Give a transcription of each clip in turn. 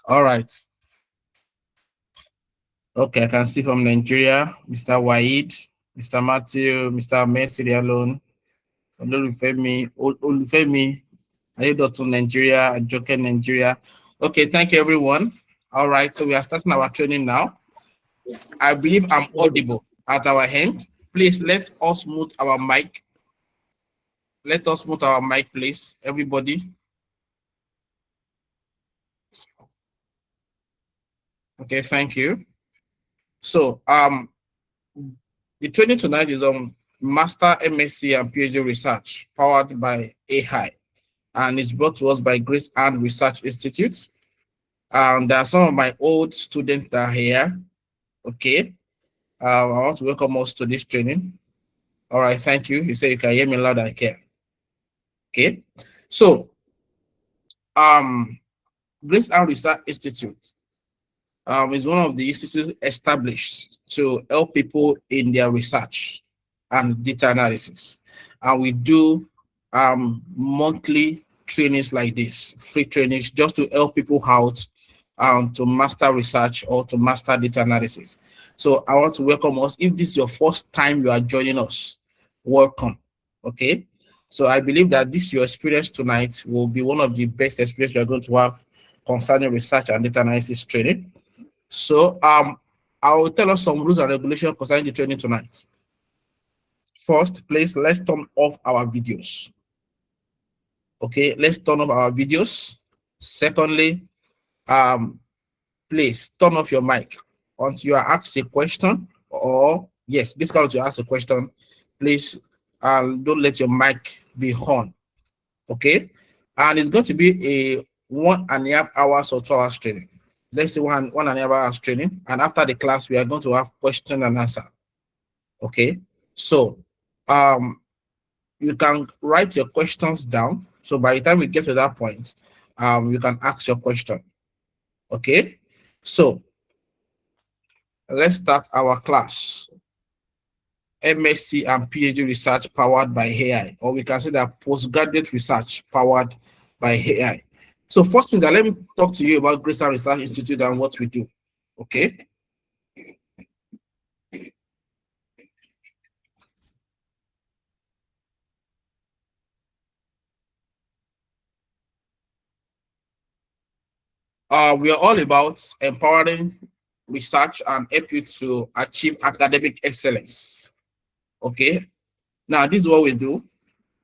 All right. Okay, I can see from Nigeria, Mr. Waid, Mr. Matthew, Mr. MSC alone, Olufemi, Adedotu Nigeria, Ajoke Nigeria. Okay, thank you everyone. All right, so we are starting our training now. I believe I'm audible at our end. Please let us mute our mic. Let us mute our mic, please, everybody. Okay, thank you. So, the training tonight is on Master MSc and PhD research powered by AI, and it's brought to us by Grace Ann Research Institute. And there are some of my old students that are here. Okay, I want to welcome us to this training. All right, thank you. You say you can hear me loud and clear. Okay, so Grace Ann Research Institute is one of the institutes established to help people in their research and data analysis. And we do monthly trainings like this, free trainings, just to help people out to master research or to master data analysis. So I want to welcome us. If this is your first time you are joining us, welcome. Okay. So I believe that this your experience tonight will be one of the best experiences you're going to have concerning research and data analysis training. So I will tell us some rules and regulations concerning the training tonight. First, please, let's turn off our videos. Okay, let's turn off our videos. Secondly, please turn off your mic until you are asked a question, or yes, basically until you ask a question, please don't let your mic be on. Okay, and it's going to be a 1.5 hours or 2 hours training. Let's say one and a half hours training, and after the class, we are going to have question and answer. Okay, so you can write your questions down. So by the time we get to that point, you can ask your question. Okay, so let's start our class. MSc and PhD research powered by AI, or we can say that postgraduate research powered by AI. So first thing, let me talk to you about Grace Ann Research Institute and what we do. Okay. We are all about empowering research and help you to achieve academic excellence. Okay. Now, this is what we do.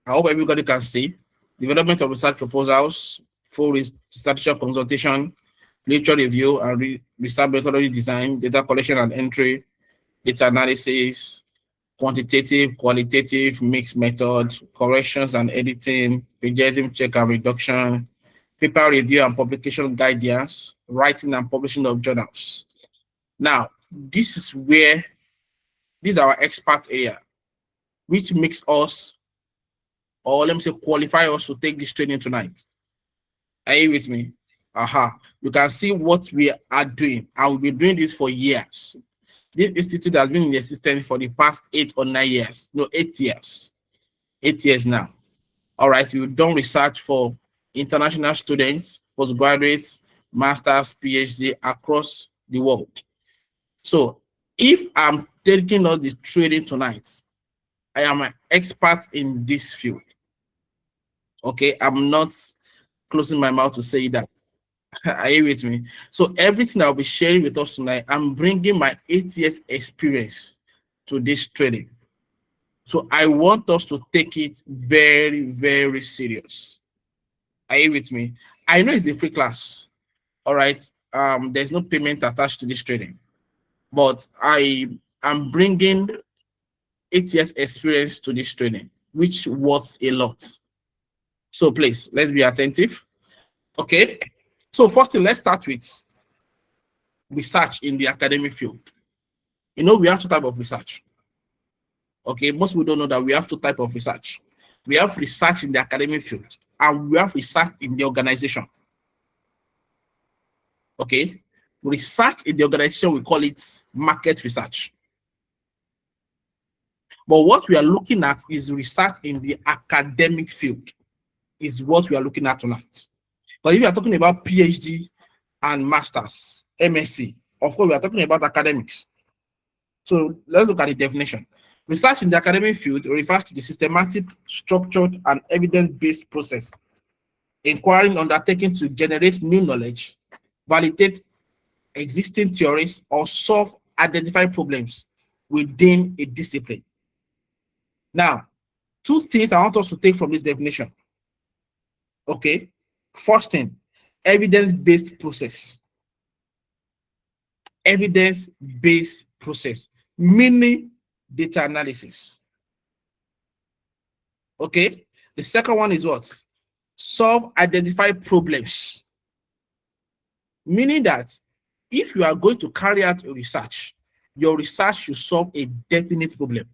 I hope everybody can see. Development of research proposals, full statistical consultation, literature review and research methodology design, data collection and entry, data analysis, quantitative, qualitative, mixed method, corrections and editing, plagiarism check and reduction, paper review and publication guidance, writing and publishing of journals. Now, this is our expert area, which makes us, or let me say, qualify us to take this training tonight. Are you with me? You can see what we are doing, and we've been doing this for years. This institute has been in the system for the past 8 or 9 years. No, 8 years. 8 years now. All right, we've done research for international students, postgraduates, masters, PhD across the world. So if I'm taking on the training tonight, I am an expert in this field. Okay, I'm not closing my mouth to say that. Are you with me? So everything I'll be sharing with us tonight, I'm bringing my 8 years experience to this training. So I want us to take it very, very serious. Are you with me? I know it's a free class. All right. There's no payment attached to this training, but I am bringing 8 years experience to this training, which worth a lot. So please, let's be attentive. Okay. So first thing, let's start with research in the academic field. You know, we have 2 types of research. Okay, most people don't know that we have 2 types of research. We have research in the academic field, and we have research in the organization. Okay, research in the organization, we call it market research. But what we are looking at is research in the academic field, is what we are looking at tonight. But if you are talking about PhD and masters, MSc. Of course, we are talking about academics. So let's look at the definition. Research in the academic field refers to the systematic, structured, and evidence-based process, inquiring undertaken to generate new knowledge, validate existing theories, or solve identified problems within a discipline. Now, two things I want us to take from this definition. Okay, first thing, evidence-based process. Evidence-based process, meaning data analysis. Okay, the second one is what? Solve identified problems, meaning that if you are going to carry out a research, your research should solve a definite problem.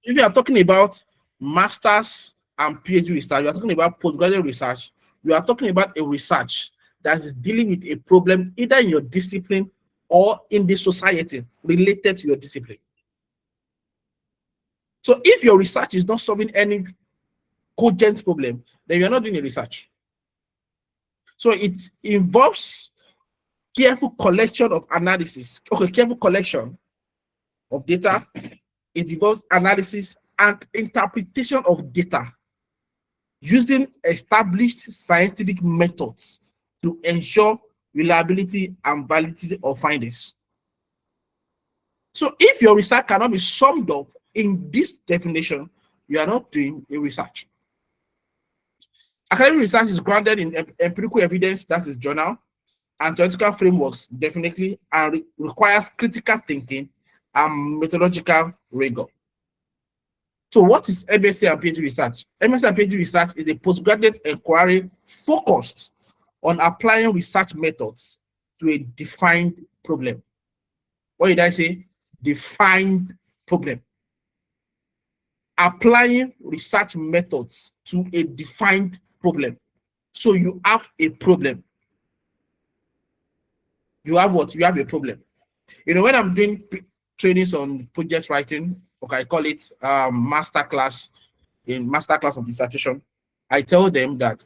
If you are talking about masters and PhD research, you are talking about postgraduate research, you are talking about a research that is dealing with a problem either in your discipline or in the society related to your discipline. So if your research is not solving any cogent problem, then you're not doing a research. So it involves careful collection of analysis, careful collection of data. It involves analysis and interpretation of data using established scientific methods to ensure reliability and validity of findings. So if your research cannot be summed up in this definition, you are not doing a research. Academic research is grounded in empirical evidence, that is journal, and theoretical frameworks, definitely, and requires critical thinking and methodological rigor. So what is MSc and PhD research? MSc and PhD research is a postgraduate inquiry focused on applying research methods to a defined problem. What did I say? Defined problem. Applying research methods to a defined problem. So you have a problem. You have what? You have a problem. You know, when I'm doing trainings on project writing, okay, I call it master class of dissertation, I tell them that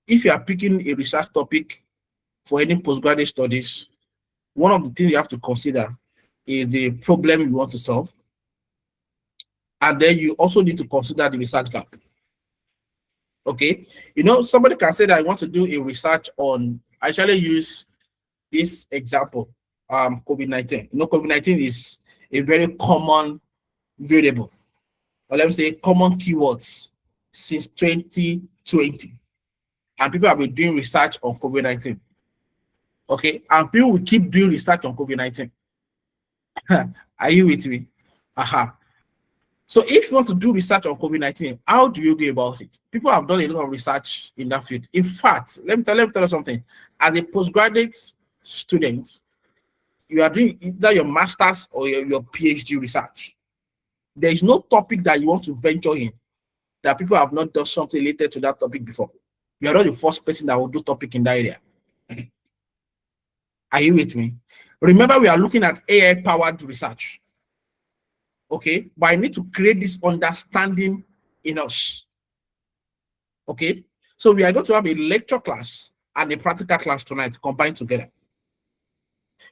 if you are picking a research topic for any postgraduate studies, one of the things you have to consider is the problem you want to solve. And then you also need to consider the research gap. Okay, you know, somebody can say that I want to do a research on, I actually use this example, COVID-19. You know, COVID-19 is a very common variable, or let me say common keywords since 2020. And people have been doing research on COVID-19. Okay, and people will keep doing research on COVID-19. Are you with me? Aha. So if you want to do research on COVID-19, how do you go about it? People have done a lot of research in that field. In fact, let me tell you something. As a postgraduate student, you are doing either your master's or your PhD research. There is no topic that you want to venture in that people have not done something related to that topic before. You are not the first person that will do topic in that area. Are you with me? Remember, we are looking at AI-powered research. Okay, but I need to create this understanding in us. Okay, so we are going to have a lecture class and a practical class tonight combined together,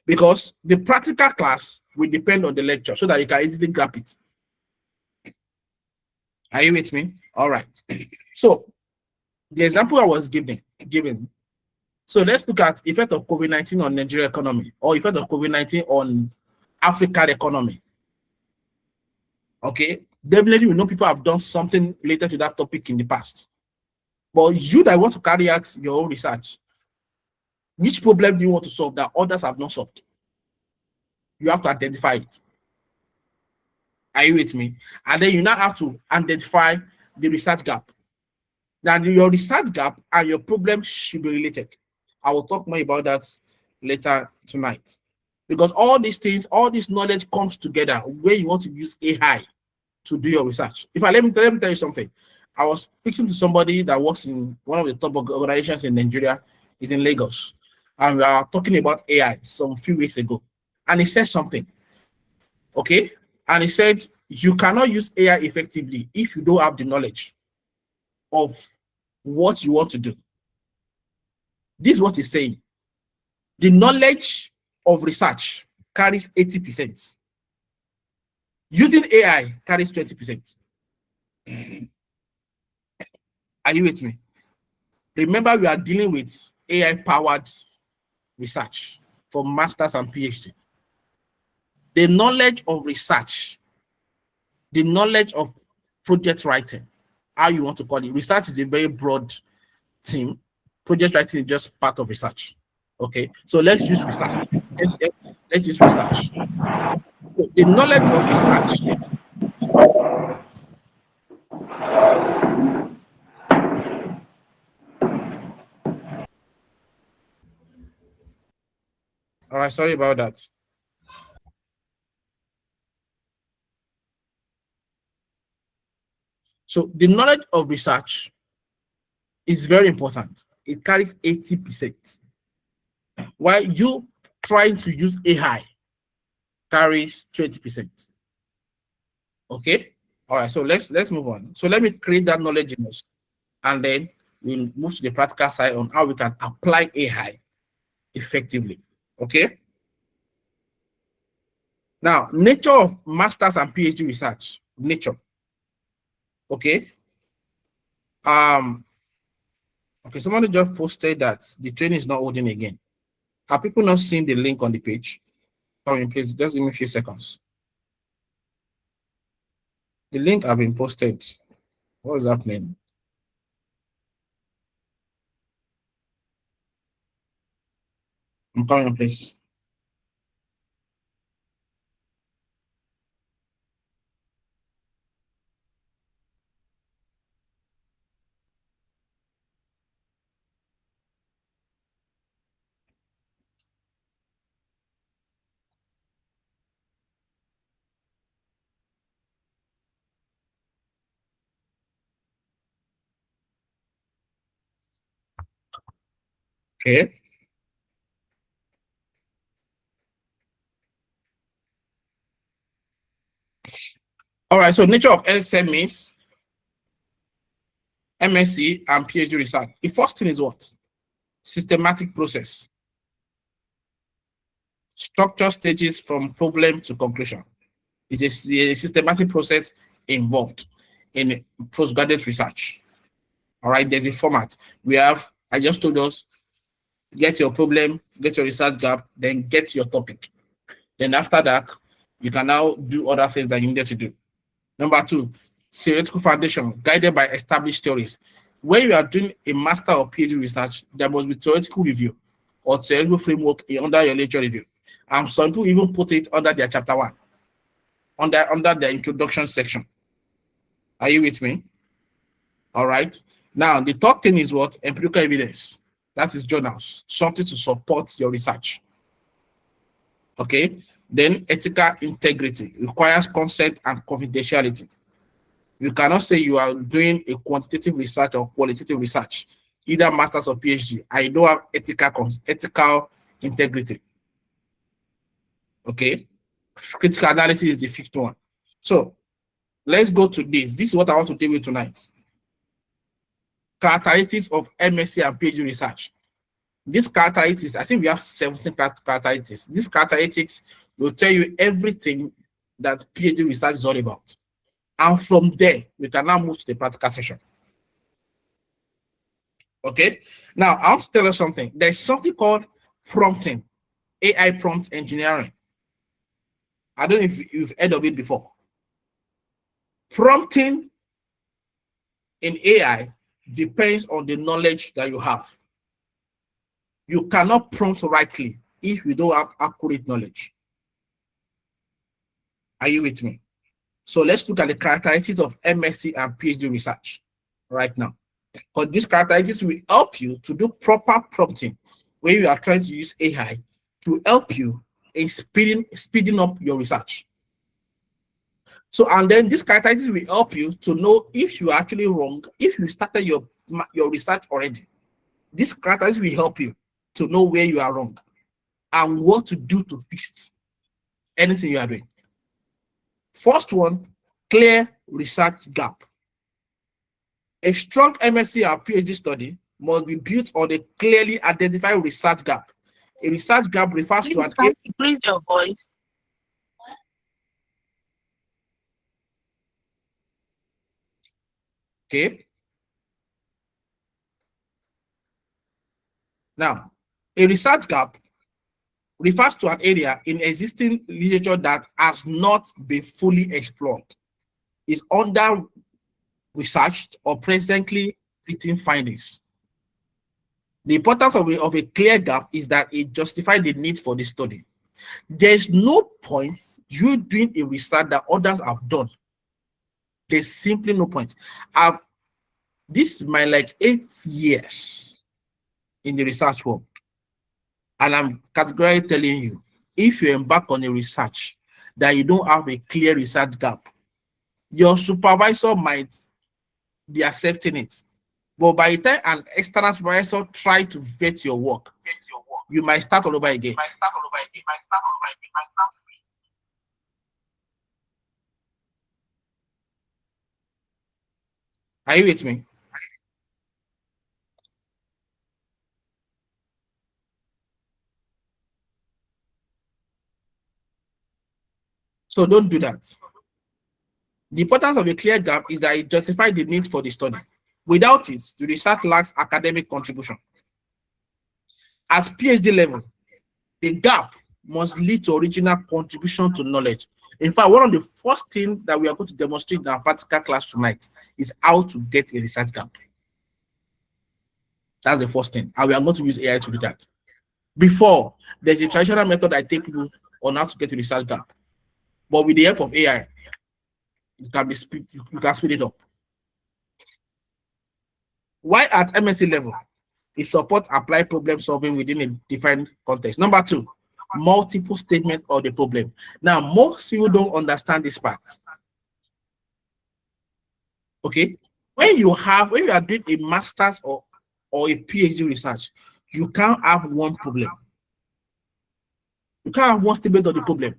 because the practical class will depend on the lecture so that you can easily grab it. Are you with me? All right. So the example I was given. So let's look at effect of COVID-19 on Nigeria economy, or effect of COVID-19 on African economy. Okay, definitely we know people have done something related to that topic in the past. But you that want to carry out your own research, which problem do you want to solve that others have not solved? You have to identify it. Are you with me? And then you now have to identify the research gap. Now your research gap and your problem should be related. I will talk more about that later tonight. Because all these things, all this knowledge comes together when you want to use AI to do your research. Let me tell you something. I was speaking to somebody that works in one of the top organizations in Nigeria. He's in Lagos. And we are talking about AI some few weeks ago. And he said something. Okay? And he said, you cannot use AI effectively if you don't have the knowledge of what you want to do. This is what he's saying. The knowledge of research carries 80%. Using AI carries 20%. Are you with me? Remember, we are dealing with AI-powered research for masters and PhD. The knowledge of research, the knowledge of project writing, how you want to call it. Research is a very broad theme. Project writing is just part of research. Okay, so let's use research. Let's use research. So the knowledge of research. All right, sorry about that. So the knowledge of research is very important. It carries 80%. While you trying to use AI carries 20%. Okay. All right. So let's move on. So let me create that knowledge in us, and then we'll move to the practical side on how we can apply AI effectively. Okay. Now, nature of masters and PhD research. Nature. Okay. Okay, somebody just posted that the training is not holding again. Have people not seen the link on the page? Come in, please. Just give me a few seconds. The link have been posted. What is happening? I'm coming, please. Okay. All right. So nature of SMEs, MSc, and PhD research. The first thing is what? Systematic process. Structure stages from problem to conclusion. It's a systematic process involved in postgraduate research. All right. There's a format. We have, I just told us, get your problem, get your research gap, then get your topic. Then after that, you can now do other things that you needed to do. Number two, theoretical foundation, guided by established theories. When you are doing a master or PhD research, there must be theoretical review or theoretical framework under your lecture review. And some people even put it under their chapter 1, under the introduction section. Are you with me? All right. Now, the third thing is what? Empirical evidence. That is journals, something to support your research. Okay. Then ethical integrity requires consent and confidentiality. You cannot say you are doing a quantitative research or qualitative research, either master's or PhD. I don't have ethical integrity. Okay. Critical analysis is the fifth one. So let's go to this. This is what I want to deal with tonight. Characteristics of MSc and PhD research. These characteristics, I think we have 17 characteristics. These characteristics will tell you everything that PhD research is all about. And from there, we can now move to the practical session. Okay. Now, I want to tell you something. There's something called prompting, AI prompt engineering. I don't know if you've heard of it before. Prompting in AI depends on the knowledge that you have. You cannot prompt rightly if you don't have accurate knowledge. Are you with me? So let's look at the characteristics of MSc and PhD research right now. Because these characteristics will help you to do proper prompting when you are trying to use AI to help you in speeding up your research. So, and then these characteristics will help you to know if you are actually wrong, if you started your research already. These characteristics will help you to know where you are wrong and what to do to fix anything you are doing. First one, clear research gap. A strong MSc or PhD study must be built on a clearly identified research gap. A research gap refers to an area. Increase your voice. Okay. Now, a research gap refers to an area in existing literature that has not been fully explored, is under researched or presently fitting findings. The importance of a clear gap is that it justifies the need for the study. There's no point you doing a research that others have done. There's simply no point. This is my like 8 years in the research work, and I'm categorically telling you, if you embark on a research that you don't have a clear research gap, your supervisor might be accepting it. But by the time an external supervisor try to vet your work, you might start all over again. Are you with me? So don't do that. The importance of a clear gap is that it justifies the need for the study. Without it, the research lacks academic contribution. At PhD level, the gap must lead to original contribution to knowledge. In fact, one of the first things that we are going to demonstrate in our practical class tonight is how to get a research gap. That's the first thing. And we are going to use AI to do that. Before, there's a traditional method I take people on how to get a research gap. But with the help of AI, you can speed it up. Why at MSc level? It supports applied problem solving within a defined context. Number 2, multiple statements of the problem. Now, most people don't understand this part. Okay, when you are doing a master's or a PhD research, you can't have one problem. You can't have one statement of the problem,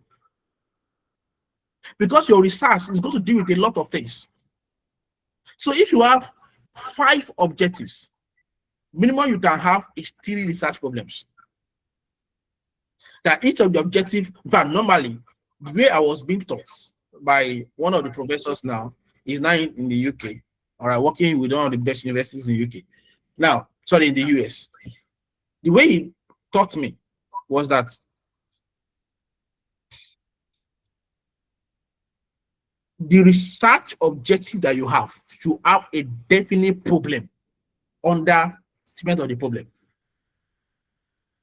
because your research is going to deal with a lot of things. So if you have 5 objectives, minimum you can have is 3 research problems. That each of the objective, normally, the way I was being taught by one of the professors now, is now in the UK, all right, working with one of the best universities in the UK. Now, sorry, in the US. The way he taught me was that the research objective that you have a definite problem under statement of the problem.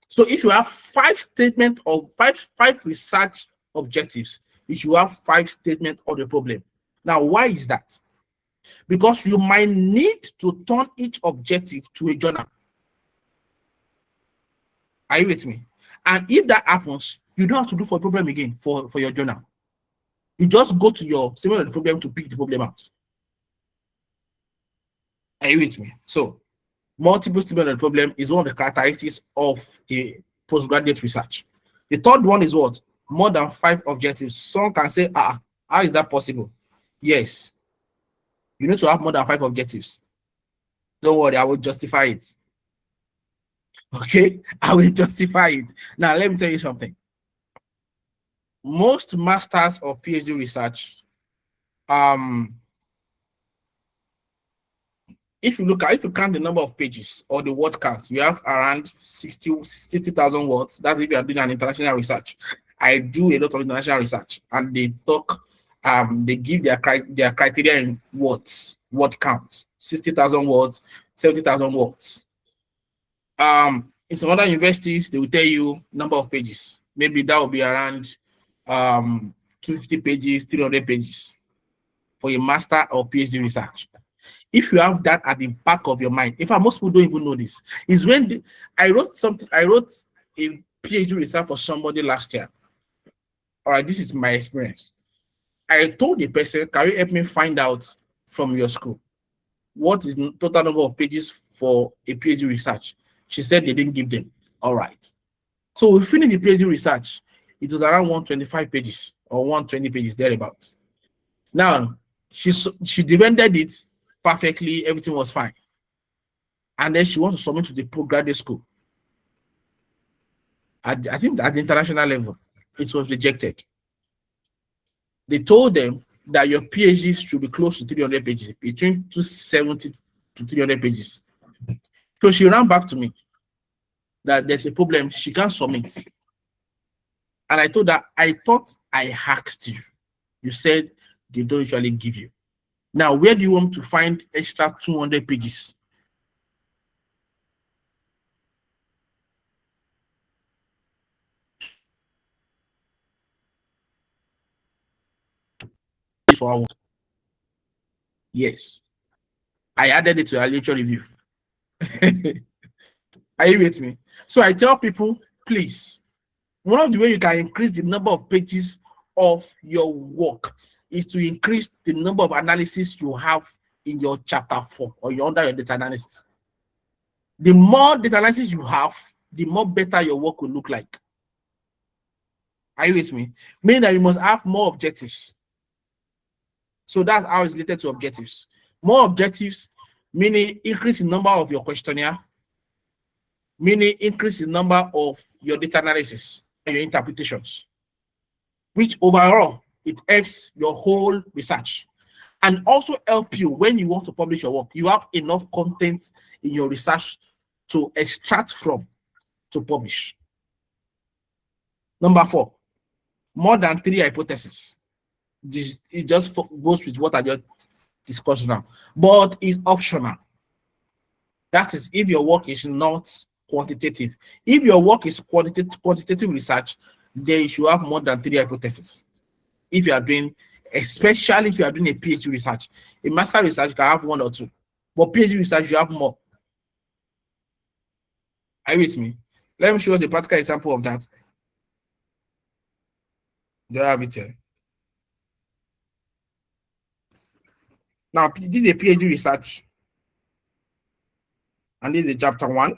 So if you have 5 statements of 5 research objectives, you should have 5 statements of the problem. Now, why is that? Because you might need to turn each objective to a journal. Are you with me? And if that happens, you don't have to do for a problem again for your journal. You just go to your statement of the problem to pick the problem out. Are you with me? So, multiple statement of the problem is one of the characteristics of a postgraduate research. The third one is what? More than 5 objectives. Some can say, how is that possible? Yes. You need to have more than 5 objectives. Don't worry, I will justify it. Okay? I will justify it. Now, let me tell you something. Most masters or PhD research, if you count the number of pages or the word count, you have around 60,000 words. That's if you are doing an international research. I do a lot of international research, and they talk, they give their criteria in words, word counts, 60,000 words, 70,000 words. In some other universities, they will tell you number of pages. Maybe that will be around 250 pages, 300 pages for a master or PhD research. If you have that at the back of your mind, in fact, most people don't even know this, is when I wrote a PhD research for somebody last year. All right, this is my experience. I told the person, can you help me find out from your school what is the total number of pages for a PhD research? She said they didn't give them. All right. So we finished the PhD research. It was around 125 pages or 120 pages, thereabouts. Now, she defended it perfectly. Everything was fine. and then she wants to submit to the postgraduate school. I think at the international level, it was rejected. They told them that your PhD should be close to 300 pages, between 270 to 300 pages. So she ran back to me that there's a problem, she can't submit. And I told her, I thought I hacked you. You said they don't usually give you. Now, where do you want to find extra 200 pages? For our work. Yes. I added it to our lecture review. Are you with me? So I tell people, please, one of the ways you can increase the number of pages of your work is to increase the number of analysis you have in your chapter 4 or under your data analysis. The more data analysis you have, the more better your work will look like. Are you with me? Meaning that you must have more objectives. So that's how it's related to objectives. More objectives, meaning increase in number of your questionnaire, meaning increase in number of your data analysis and your interpretations, which overall, it helps your whole research and also help you when you want to publish your work. You have enough content in your research to extract from to publish. Number 4, more than 3 hypotheses. It just goes with what I just discussed now, but it's optional. That is if your work is not quantitative. If your work is quantitative research, then you should have more than 3 hypotheses. If you are doing, especially if you are doing a PhD research, a master research you can have 1 or 2, but PhD research you have more. Are you with me? Let me show us a practical example of that. Do I have it here? Now, this is a PhD research, and this is chapter 1.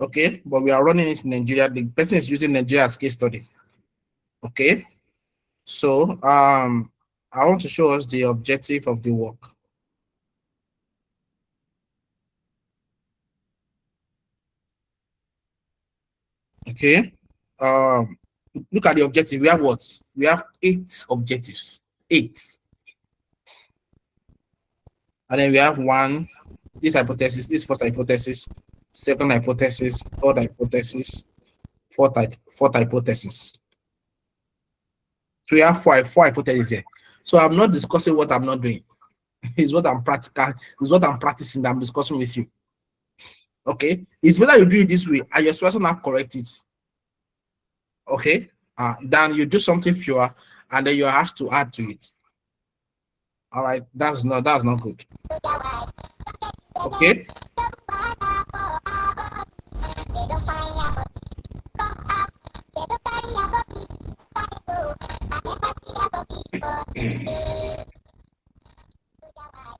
Okay, but we are running it in Nigeria. The person is using Nigeria as case study. Okay, so I want to show us the objective of the work. Okay, look at the objective. We have what? We have 8 objectives. 8. And then we have 1, this hypothesis, this first hypothesis, second hypothesis, third hypothesis, fourth hypothesis. So we have 4 hypotheses here. So I'm not discussing what I'm not doing. It's what I'm practicing that I'm discussing with you. Okay, it's better you do it this way and your person not correct it. Okay, then you do something fewer and then you have to add to it. All right, that's not good. Okay.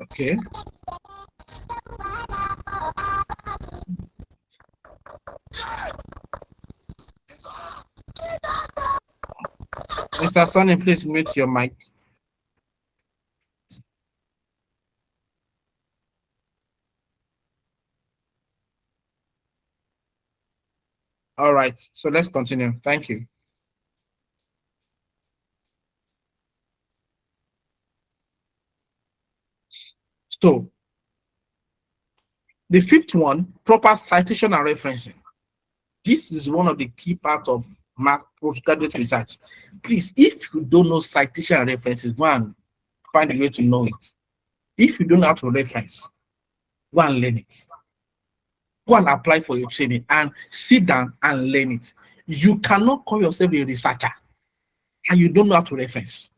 Okay. Mr. Sonny, please mute your mic. All right, so let's continue. Thank you. So, the 5th one, proper citation and referencing. This is one of the key parts of postgraduate research. Please, if you don't know citation and references, go and find a way to know it. If you don't know how to reference, go and learn it. Go and apply for your training and sit down and learn it. You cannot call yourself a researcher and you don't know how to reference.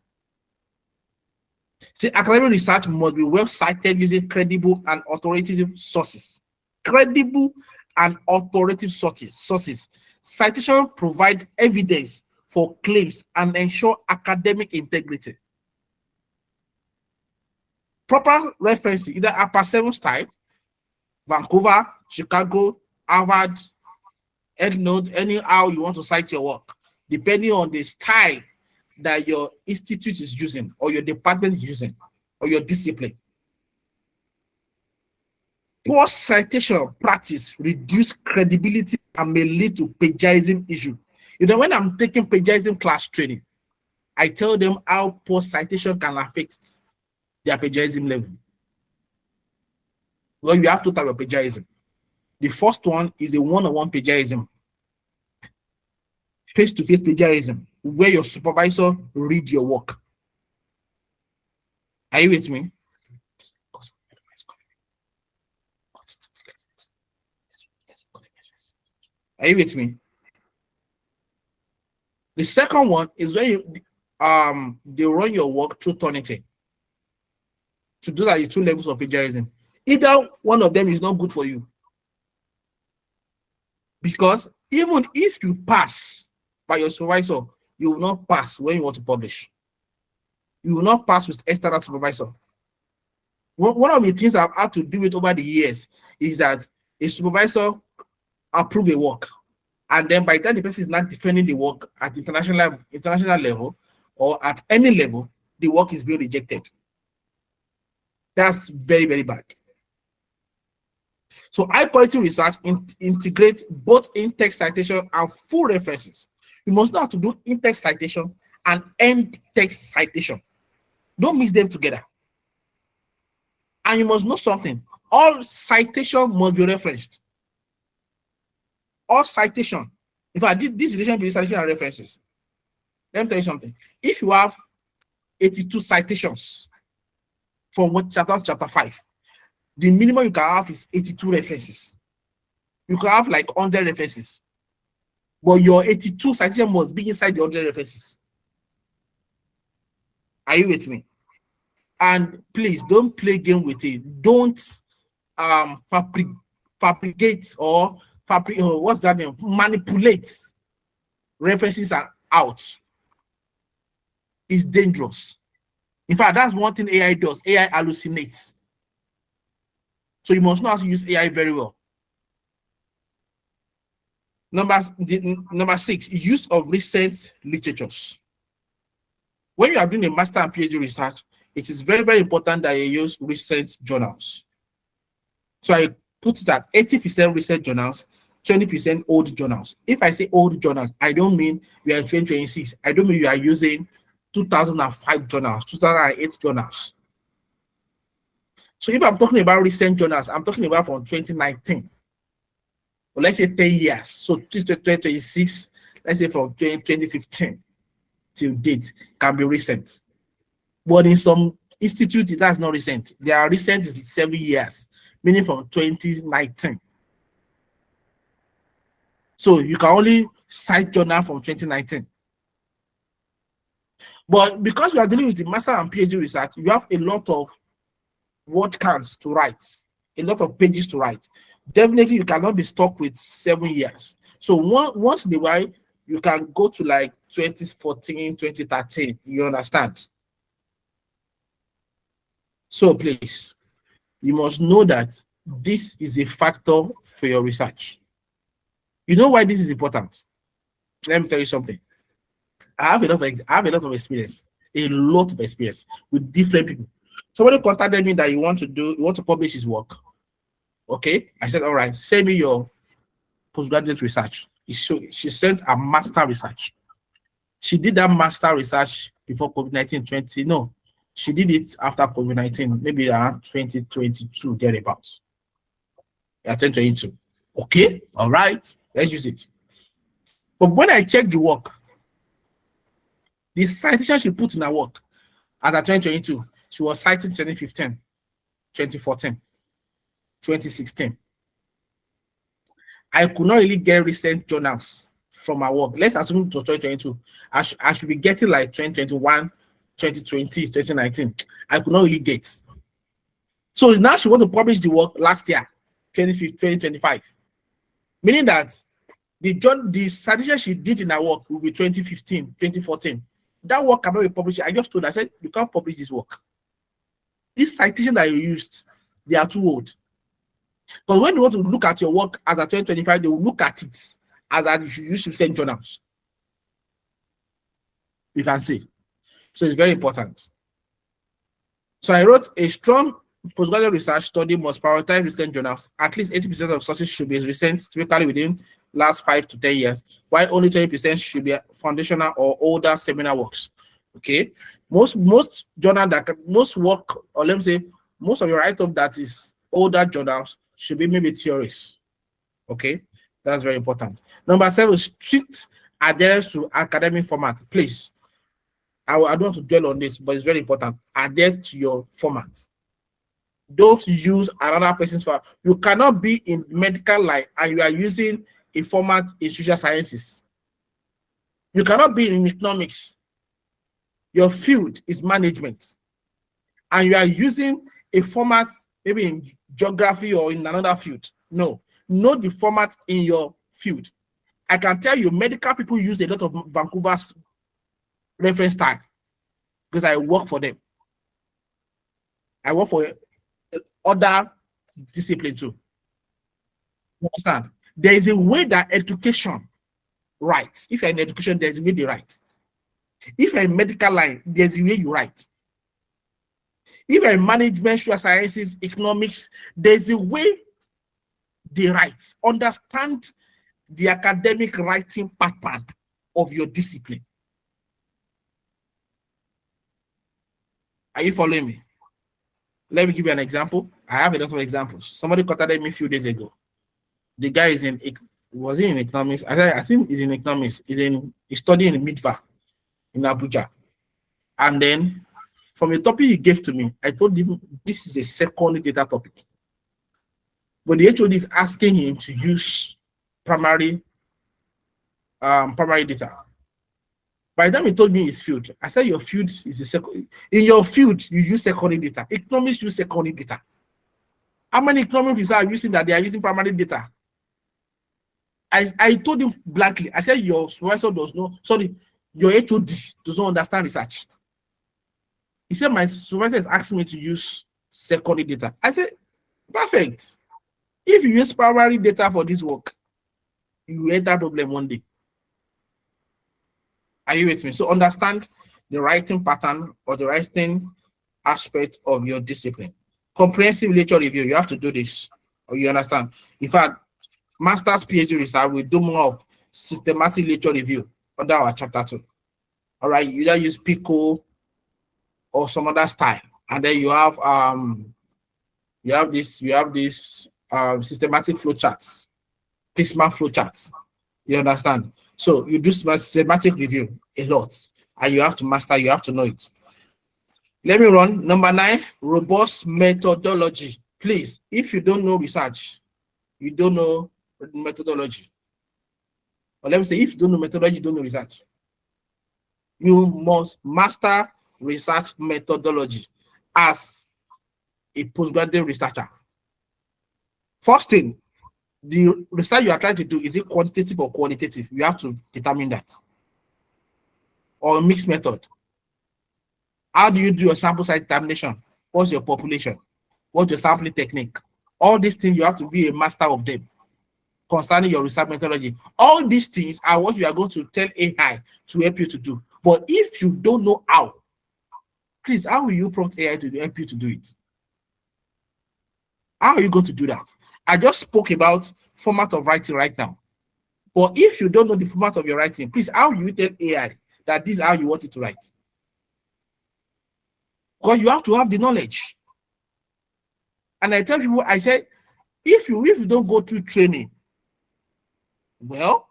The academic research must be well cited using credible and authoritative sources. Credible and authoritative sources. Citation provide evidence for claims and ensure academic integrity. Proper referencing, either upper 7 style, Vancouver, Chicago, Harvard, EndNote, anyhow you want to cite your work, depending on the style that your institute is using or your department is using or your discipline. Poor citation practice reduce credibility and may lead to plagiarism issue. You know, when I'm taking plagiarism class training, I tell them how poor citation can affect their plagiarism level. Well, you have two types of plagiarism. The first one is a one-on-one plagiarism, face-to-face plagiarism, where your supervisor read your work. Are you with me? Are you with me? The second one is when you they run your work through Turnitin. So those are the two levels of plagiarism. Either one of them is not good for you. Because even if you pass by your supervisor, you will not pass when you want to publish. You will not pass with external supervisor. One of the things I've had to do with over the years is that a supervisor approve a work, and then by the time the person is not defending the work at international level or at any level, the work is being rejected. That's very, very bad. So high quality research integrates both in-text citation and full references. You must know how to do in-text citation and end-text citation. Don't mix them together. And you must know something. All citation must be referenced. All citation. If I did this relation between citation and references, let me tell you something. If you have 82 citations from what chapter 5, the minimum you can have is 82 references. You can have like 100 references, but your 82 citation must be inside the 100 references. Are you with me? And please don't play game with it. Don't fabricate or what's that name? Manipulate references are out. It's dangerous. In fact, that's one thing AI does. AI hallucinates. So you must know how to use AI very well. Number 6, use of recent literatures. When you are doing a master and PhD research, it is very, very important that you use recent journals. So I put it at 80% recent journals, 20% old journals. If I say old journals, I don't mean we are in 2026. I don't mean you are using 2005 journals, 2008 journals. So if I'm talking about recent journals, I'm talking about from 2019. Well, let's say 10 years. So 2026, let's say from 2015 till date can be recent. But in some institutes, that's not recent. Their recent is 7 years, meaning from 2019. So you can only cite journal from 2019. But because you are dealing with the master and PhD research, you have a lot of word counts to write, a lot of pages to write. Definitely, you cannot be stuck with 7 years. So once in a while, you can go to like 2014, 2013. You understand? So please, you must know that this is a factor for your research. You know why this is important? Let me tell you something. I have a lot of experience, with different people. Somebody contacted me that you want to publish his work. Okay, I said, all right, send me your postgraduate research. She sent a master research. She did that master research before COVID-19 20. No, she did it after COVID-19, maybe around 2022, thereabouts. Yeah, 2022. Okay, all right, let's use it. But when I checked the work, the citation she put in her work as at 2022, she was citing 2015, 2014, 2016. I could not really get recent journals from her work. Let's assume it was 2022. I should be getting like 2021, 2020, 2019. I could not really get. So now she wants to publish the work last year, 2025. Meaning that the citation she did in her work will be 2015, 2014. That work cannot be published. I just told her, I said, you can't publish this work. This citation that you used, they are too old. But when you want to look at your work as a 2025, they will look at it as you should use recent journals. You can see. So it's very important. So I wrote a strong Postgraduate research study must prioritize recent journals. At least 80% of sources should be recent, typically within last 5 to 10 years, while only 20% should be foundational or older seminar works. Okay, most journal that most work, or let me say, most of your write-up that is older journals should be maybe theories. Okay, that's very important. Number 7, strict adherence to academic format. Please, I don't want to dwell on this, but it's very important. Adhere to your format. Don't use another person's format. You cannot be in medical line and you are using a format in social sciences. You cannot be in economics. Your field is management. And you are using a format maybe in geography or in another field. No. Know the format in your field. I can tell you, medical people use a lot of Vancouver's reference time because I work for them. I work for other discipline too. You understand? There is a way that education writes. If you're in education, there's a way they write. If you're in medical line, there's a way you write. If you're in management, social sciences, economics, there's a way they write. Understand the academic writing pattern of your discipline. Are you following me? Let me give you an example. I have a lot of examples. Somebody contacted me a few days ago. The guy is in, was he in economics? I think he's in economics. He's studying in Midva in Abuja. And then from the topic he gave to me, I told him this is a secondary data topic. But the HOD is asking him to use primary data. By the time he told me his field, I said your field is a second. In your field, you use secondary data. Economists use secondary data. How many economists are using that they are using primary data? I told him blankly. I said your supervisor does not, sorry, your HOD does not understand research. He said my supervisor is asking me to use secondary data. I said, perfect. If you use primary data for this work, you will enter problem one day. Are you with me? So understand the writing pattern or the writing aspect of your discipline. Comprehensive literature review, you have to do this. Or you understand? In fact, master's PhD research will do more of systematic literature review under our chapter 2. All right, you either use PICO or some other style, and then you have this systematic flowcharts, Prisma flowcharts. You understand? So you do systematic review a lot, and you have to master, you have to know it. Let me run. Number 9, robust methodology. Please, if you don't know research, you don't know methodology. Or let me say, if you don't know methodology, you don't know research. You must master research methodology as a postgraduate researcher. First thing, the research you are trying to do, is it quantitative or qualitative? You have to determine that. Or a mixed method. How do you do your sample size determination? What's your population? What's your sampling technique? All these things, you have to be a master of them concerning your research methodology. All these things are what you are going to tell AI to help you to do. But if you don't know how, please, how will you prompt AI to help you to do it? How are you going to do that? I just spoke about format of writing right now. But if you don't know the format of your writing, please, how will you tell AI that this is how you want it to write? Because you have to have the knowledge. And I tell people, I said, if you don't go through training, well,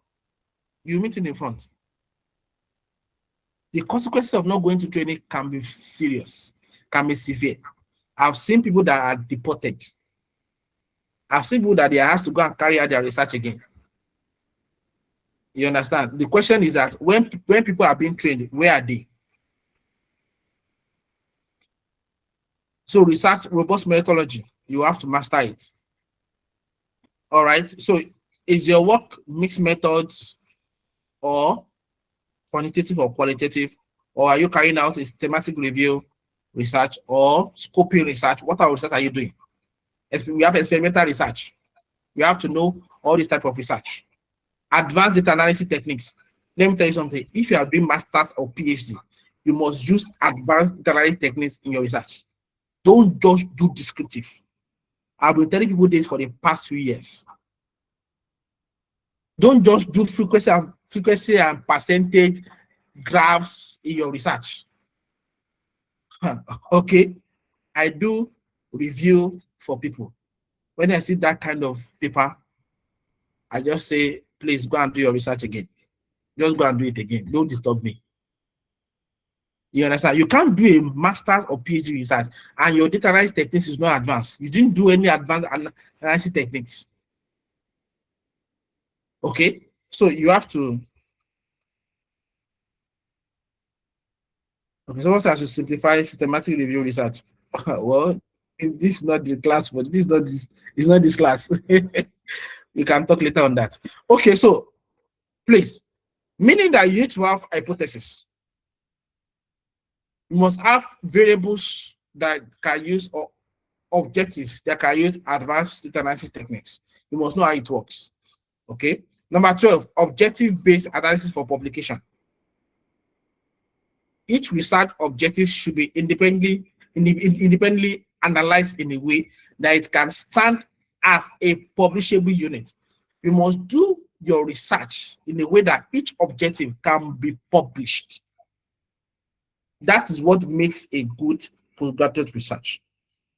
you meet in the front. The consequences of not going to training can be serious, can be severe. I've seen people that are deported. I've seen people that they are asked to go and carry out their research again. You understand? The question is that when people are being trained, where are they? So research, robust methodology, you have to master it. All right. So is your work mixed methods or quantitative or qualitative? Or are you carrying out a systematic review research or scoping research? What type of research are you doing? We have experimental research. You have to know all this type of research. Advanced data analysis techniques. Let me tell you something. If you are doing masters or PhD, you must use advanced data analysis techniques in your research. Don't just do descriptive. I've been telling people this for the past few years. Don't just do frequency and percentage graphs in your research. Okay, I do review for people. When I see that kind of paper, I just say, please go and do your research again. Just go and do it again. Don't disturb me. You understand? You can't do a master's or PhD research and your data analysis techniques is not advanced. You didn't do any advanced analysis techniques. Okay, so you have to. Okay, someone says I should simplify systematic review research. Well, this is not the class, but this is not this. It's not this class. We can talk later on that. Okay, so please, meaning that you need to have hypothesis. You must have variables that can use or objectives that can use advanced data analysis techniques. You must know how it works. Okay. Number 12, objective-based analysis for publication. Each research objective should be independently analyzed in a way that it can stand as a publishable unit. You must do your research in a way that each objective can be published. That is what makes a good postgraduate research.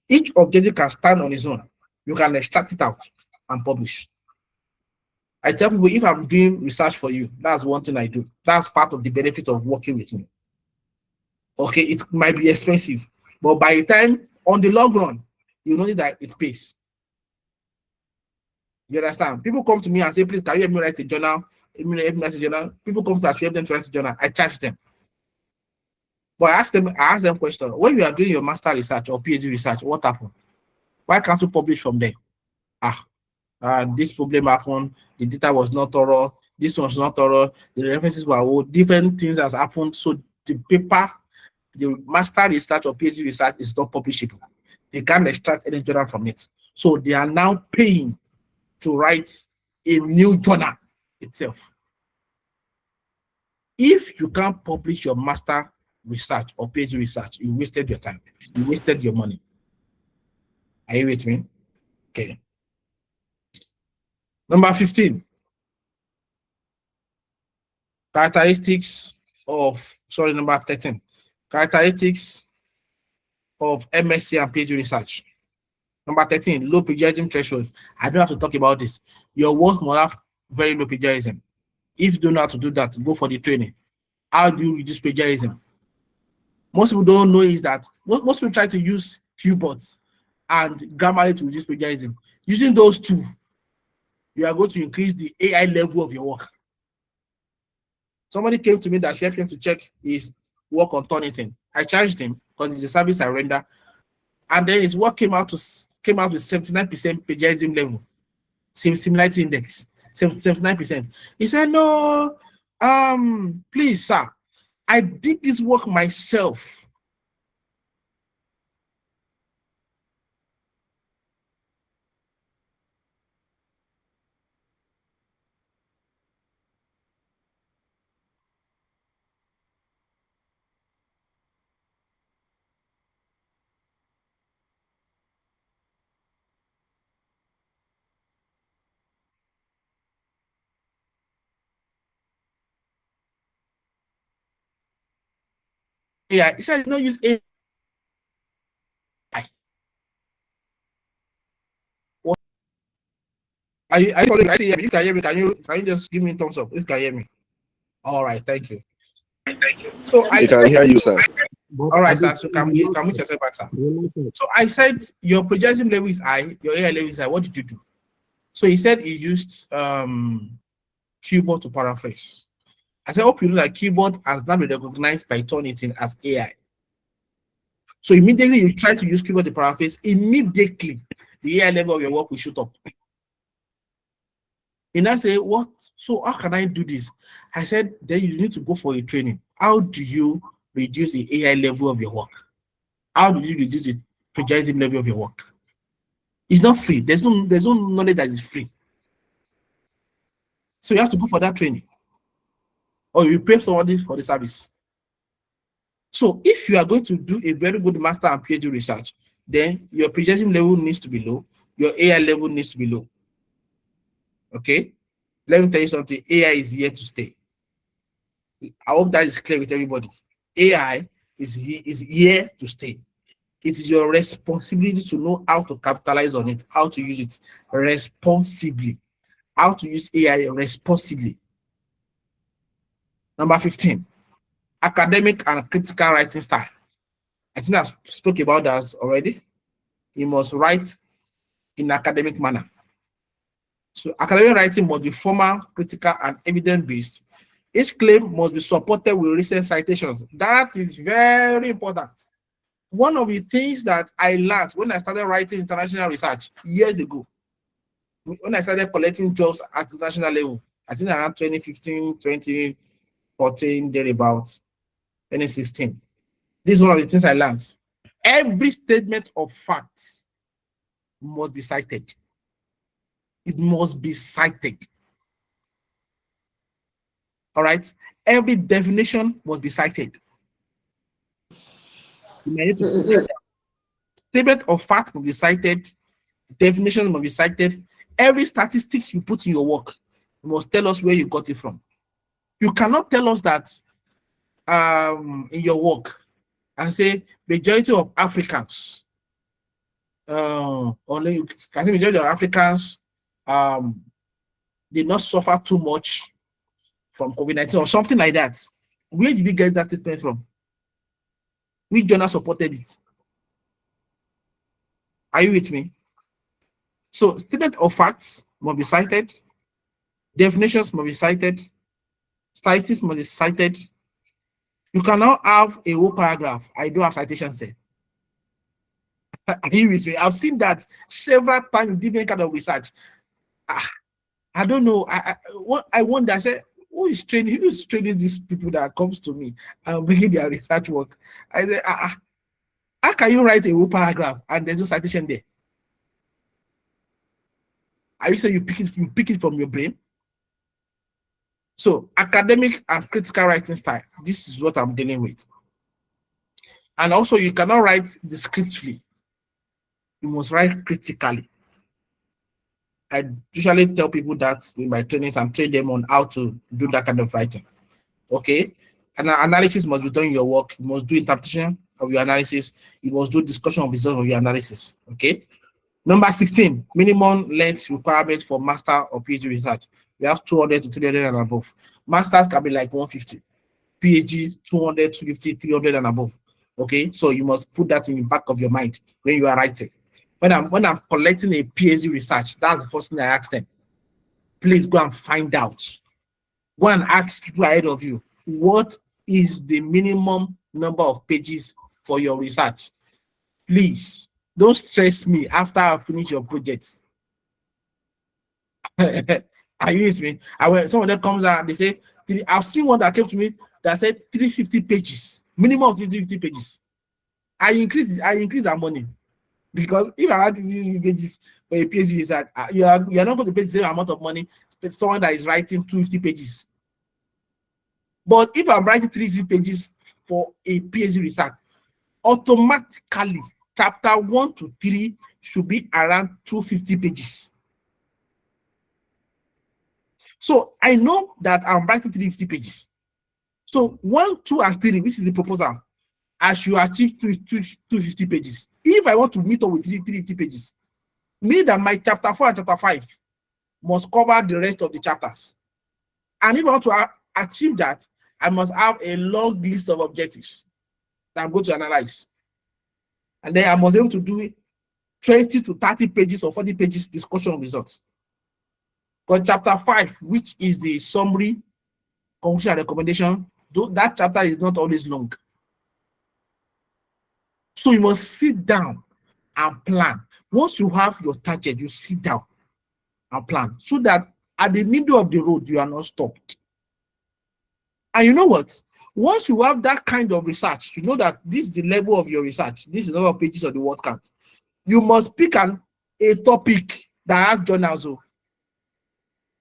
Each objective can stand on its own. You can extract it out and publish. I tell people, if I'm doing research for you, that's one thing I do. That's part of the benefit of working with me. Okay, it might be expensive, but by the time, on the long run, you know that it pays. You understand? People come to me and say, please, can you help me write a journal? People come to us, help them to write a journal. I charge them. But I ask them question. When you are doing your master research or PhD research, what happened? Why can't you publish from there? This problem happened. The data was not thorough. This was not thorough. The references were old. Different things has happened. So the paper, the master research or PhD research is not publishable. They can't extract any journal from it. So they are now paying to write a new journal itself. If you can't publish your master research or PhD research, you wasted your time. You wasted your money. Are you with me? Okay. Number 15. Number 13. Characteristics of MSC and PhD research. Number 13, low plagiarism threshold. I don't have to talk about this. Your work must have very low plagiarism. If you don't know how to do that, go for the training. How do you reduce plagiarism? Most people don't know is that most people try to use keyboards and Grammarly to reduce plagiarism. Using those two, you are going to increase the AI level of your work. Somebody came to me that helped him to check his work on Turnitin. I charged him because it's a service I render, and then his work came out with 79% plagiarism level, similarity index, 79%. He said, "No, please, sir, I did this work myself." Yeah, he said, "No use AI." What? Are you following? I see. If you can hear me, can you just give me thumbs up? If you can hear me. All right, thank you. So I can hear you, sir. All right, sir. So can we yourself back, sir? So I said your plagiarism level is high, your AI level is high. What did you do? So he said he used keyboard to paraphrase. I said, hope you know that keyboard has now been recognized by Turnitin as AI. So immediately you try to use keyboard to paraphrase, immediately the AI level of your work will shoot up. And I say, what? So how can I do this? I said, then you need to go for a training. How do you reduce the AI level of your work? How do you reduce the plagiarism level of your work? It's not free. There's no knowledge that is free. So you have to go for that training. Or you pay somebody for the service. So if you are going to do a very good master and PhD research, then your plagiarism level needs to be low, your AI level needs to be low. Okay? Let me tell you something. AI is here to stay. I hope that is clear with everybody. AI is here to stay. It is your responsibility to know how to capitalize on it, how to use it responsibly, how to use AI responsibly. Number 15, academic and critical writing style. I think I spoke about that already. You must write in academic manner. So academic writing must be formal, critical, and evidence-based. Each claim must be supported with recent citations. That is very important. One of the things that I learned when I started writing international research years ago, when I started collecting jobs at international level, I think around 2015, 2014, thereabouts, 2016. This is one of the things I learned. Every statement of facts must be cited. It must be cited. All right? Every definition must be cited. Statement of fact must be cited. Definitions must be cited. Every statistics you put in your work, you must tell us where you got it from. You cannot tell us that in your work and say majority of Africans, only you can say majority of Africans did not suffer too much from COVID-19 or something like that. Where did you get that statement from? Which journal supported it? Are you with me? So statement of facts must be cited, definitions must be cited, statistics must be cited. You cannot have a whole paragraph. I don't have citations there. Are you with me? I've seen that several times in different kind of research. I don't know. I wonder. I say, who is training these people that comes to me and bringing their research work? I say, how can you write a whole paragraph and there's no citation there? Are you saying you pick it from your brain? So academic and critical writing style. This is what I'm dealing with. And also, you cannot write descriptively. You must write critically. I usually tell people that in my trainings, I'm training them on how to do that kind of writing. Okay? And analysis must be done in your work. You must do interpretation of your analysis. You must do discussion of results of your analysis. Okay? Number 16, minimum length requirements for master or PhD research. We have 200 to 300 and above. Masters can be like 150. PhD, 200, 250, 300 and above. Okay? So you must put that in the back of your mind when you are writing. When I'm collecting a PhD research, that's the first thing I ask them. Please go and find out. Go and ask people ahead of you, what is the minimum number of pages for your research? Please, don't stress me after I finish your project. Are you with me? Someone that comes out, they say, I've seen one that came to me that said 350 pages, minimum of 350 pages. I increase our money. Because if I had these pages for a PhD research, you are not going to pay the same amount of money to someone that is writing 250 pages. But if I'm writing 350 pages for a PhD research, automatically chapter 1 to 3 should be around 250 pages. So I know that I'm writing 350 pages. So 1, 2, and 3, which is the proposal, I should achieve 250 pages. If I want to meet up with 350 pages, meaning that my chapter 4 and chapter 5 must cover the rest of the chapters. And if I want to achieve that, I must have a long list of objectives that I'm going to analyze. And then I must be able to do 20 to 30 pages or 40 pages discussion of results. But chapter 5, which is the summary, conclusion, and recommendation, that chapter is not always long. So you must sit down and plan. Once you have your target, you sit down and plan so that at the middle of the road, you are not stopped. And you know what? Once you have that kind of research, you know that this is the level of your research. This is the number of pages of the word count. You must pick a topic that has journals.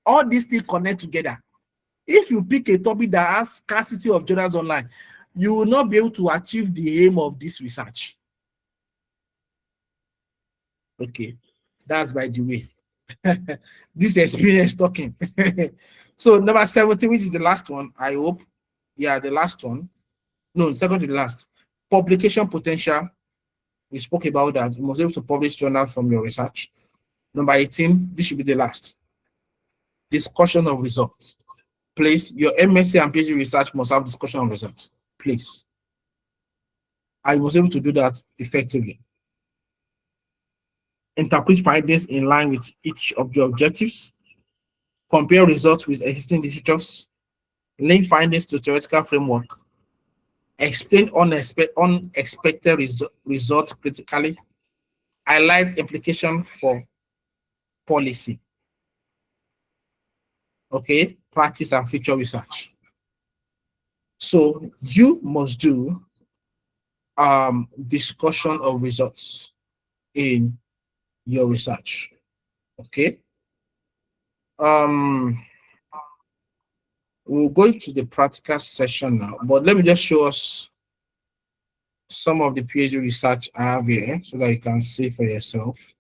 All these things connect together. If you pick a topic that has scarcity of journals online, you will not be able to achieve the aim of this research. Okay, that's by the way. This experience talking. So number 17, which is the last one, I hope. Yeah, the last one. No, second to the last. Publication potential. We spoke about that. You must be able to publish journal from your research. Number 18, this should be the last. Discussion of results. Please, your MSc and PhD research must have discussion of results. Please. I was able to do that effectively. Interpret findings in line with each of your objectives. Compare results with existing literatures. Link findings to theoretical framework. Explain unexpected results critically. Highlight implication for policy. Okay, practice and future research. So you must do discussion of results in your research. Okay. We'll go into the practical session now, but let me just show us some of the PhD research I have here so that you can see for yourself.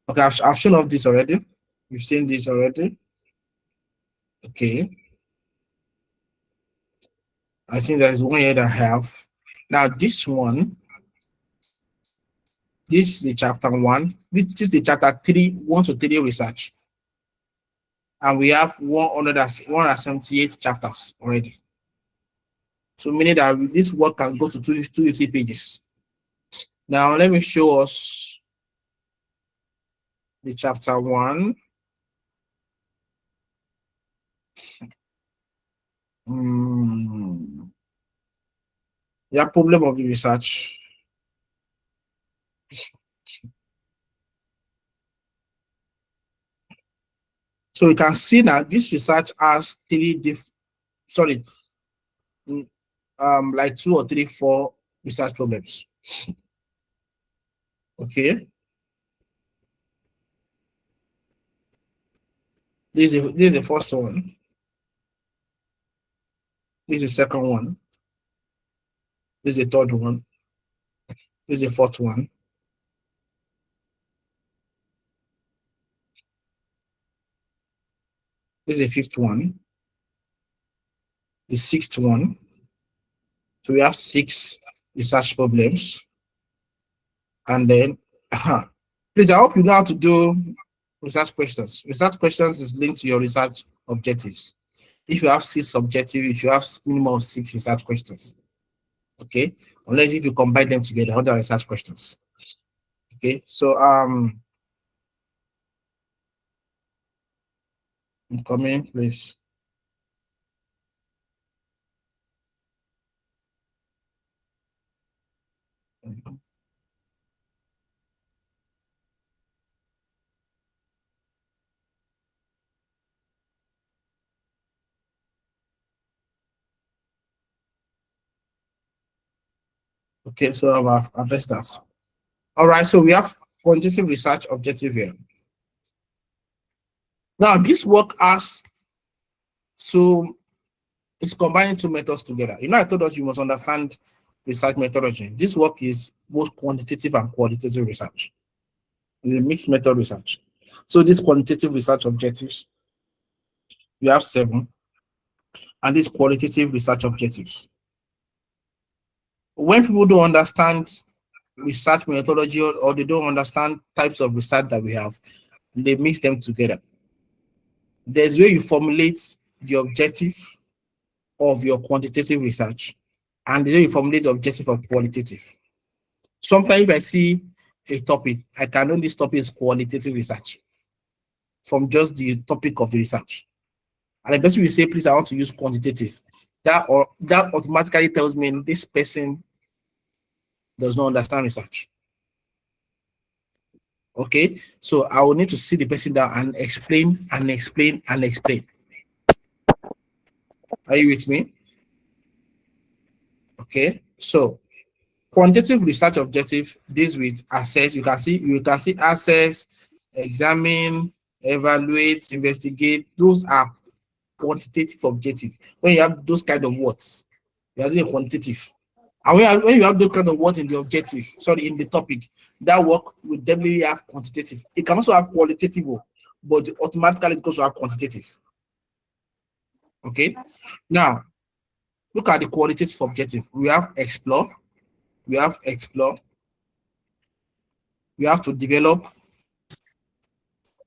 Okay, I've shown off this already. You've seen this already. Okay. I think there's one here that I have. Now this one, this is the chapter 1. This is the chapter 3, 1 to 3 research. And we have 178 chapters already. So meaning that this work can go to 250 pages. Now let me show us the chapter 1. Yeah, problem of the research. So you can see that this research has like 2 or 3, 4 research problems. Okay. This is the first one. This is the second one. This is the third one. This is the fourth one. This is the fifth one. The sixth one. So we have 6 research problems. And then, please, I hope you know how to do research questions. Research questions is linked to your research objectives. If you have 6 objectives, you should have minimum of 6 research questions. Okay, unless if you combine them together, other research questions. Okay, so I'm coming, please. Okay, so I've addressed that. All right, so we have quantitative research objective here. Now, this work has, so it's combining 2 methods together. You know, I told us you must understand research methodology. This work is both quantitative and qualitative research. It's a mixed method research. So these quantitative research objectives, we have 7, and these qualitative research objectives. When people don't understand research methodology or they don't understand types of research that we have, they mix them together. There's where you formulate the objective of your quantitative research, and the way you formulate the objective of qualitative. Sometimes if I see a topic, I can know this topic is qualitative research from just the topic of the research. And the person will say, please, I want to use quantitative. That automatically tells me this person does not understand research. Okay, so I will need to sit the person down and explain and explain and explain. Are you with me? Okay, so quantitative research objective deals with assess. You can see assess, examine, evaluate, investigate. Those are quantitative objective. When you have those kind of words, you are doing quantitative. And when you have those kind of words in the objective, sorry, in the topic, that work will definitely have quantitative. It can also have qualitative, but automatically it goes to have quantitative. Okay. Now, look at the qualitative objective. We have explore, we have to develop.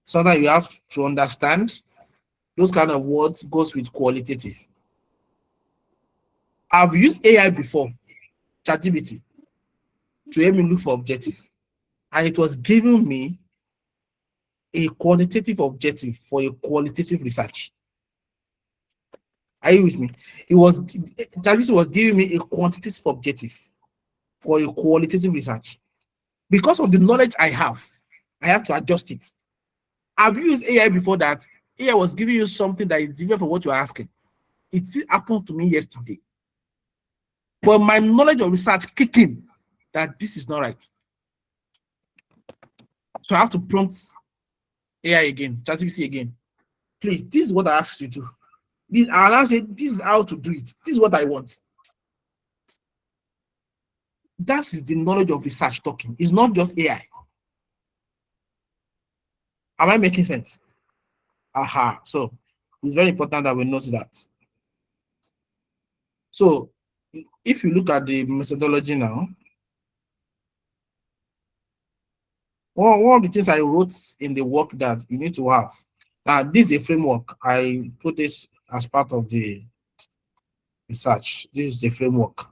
Sometimes you have to understand. Those kind of words goes with qualitative. I've used AI before, ChatGPT, to help me look for objective, and it was giving me a quantitative objective for a qualitative research. Are you with me? ChatGPT was giving me a quantitative objective for a qualitative research. Because of the knowledge I have to adjust it. I've used AI before that. AI was giving you something that is different from what you're asking. It happened to me yesterday. But my knowledge of research kicked in that this is not right. So I have to prompt AI again, ChatGPT again. Please, this is what I asked you to do. I now say, this is how to do it. This is what I want. That is the knowledge of research talking. It's not just AI. Am I making sense? Aha. So it's very important that we note that. So if you look at the methodology now, one of the things I wrote in the work that you need to have. Now, this is a framework. I put this as part of the research. This is the framework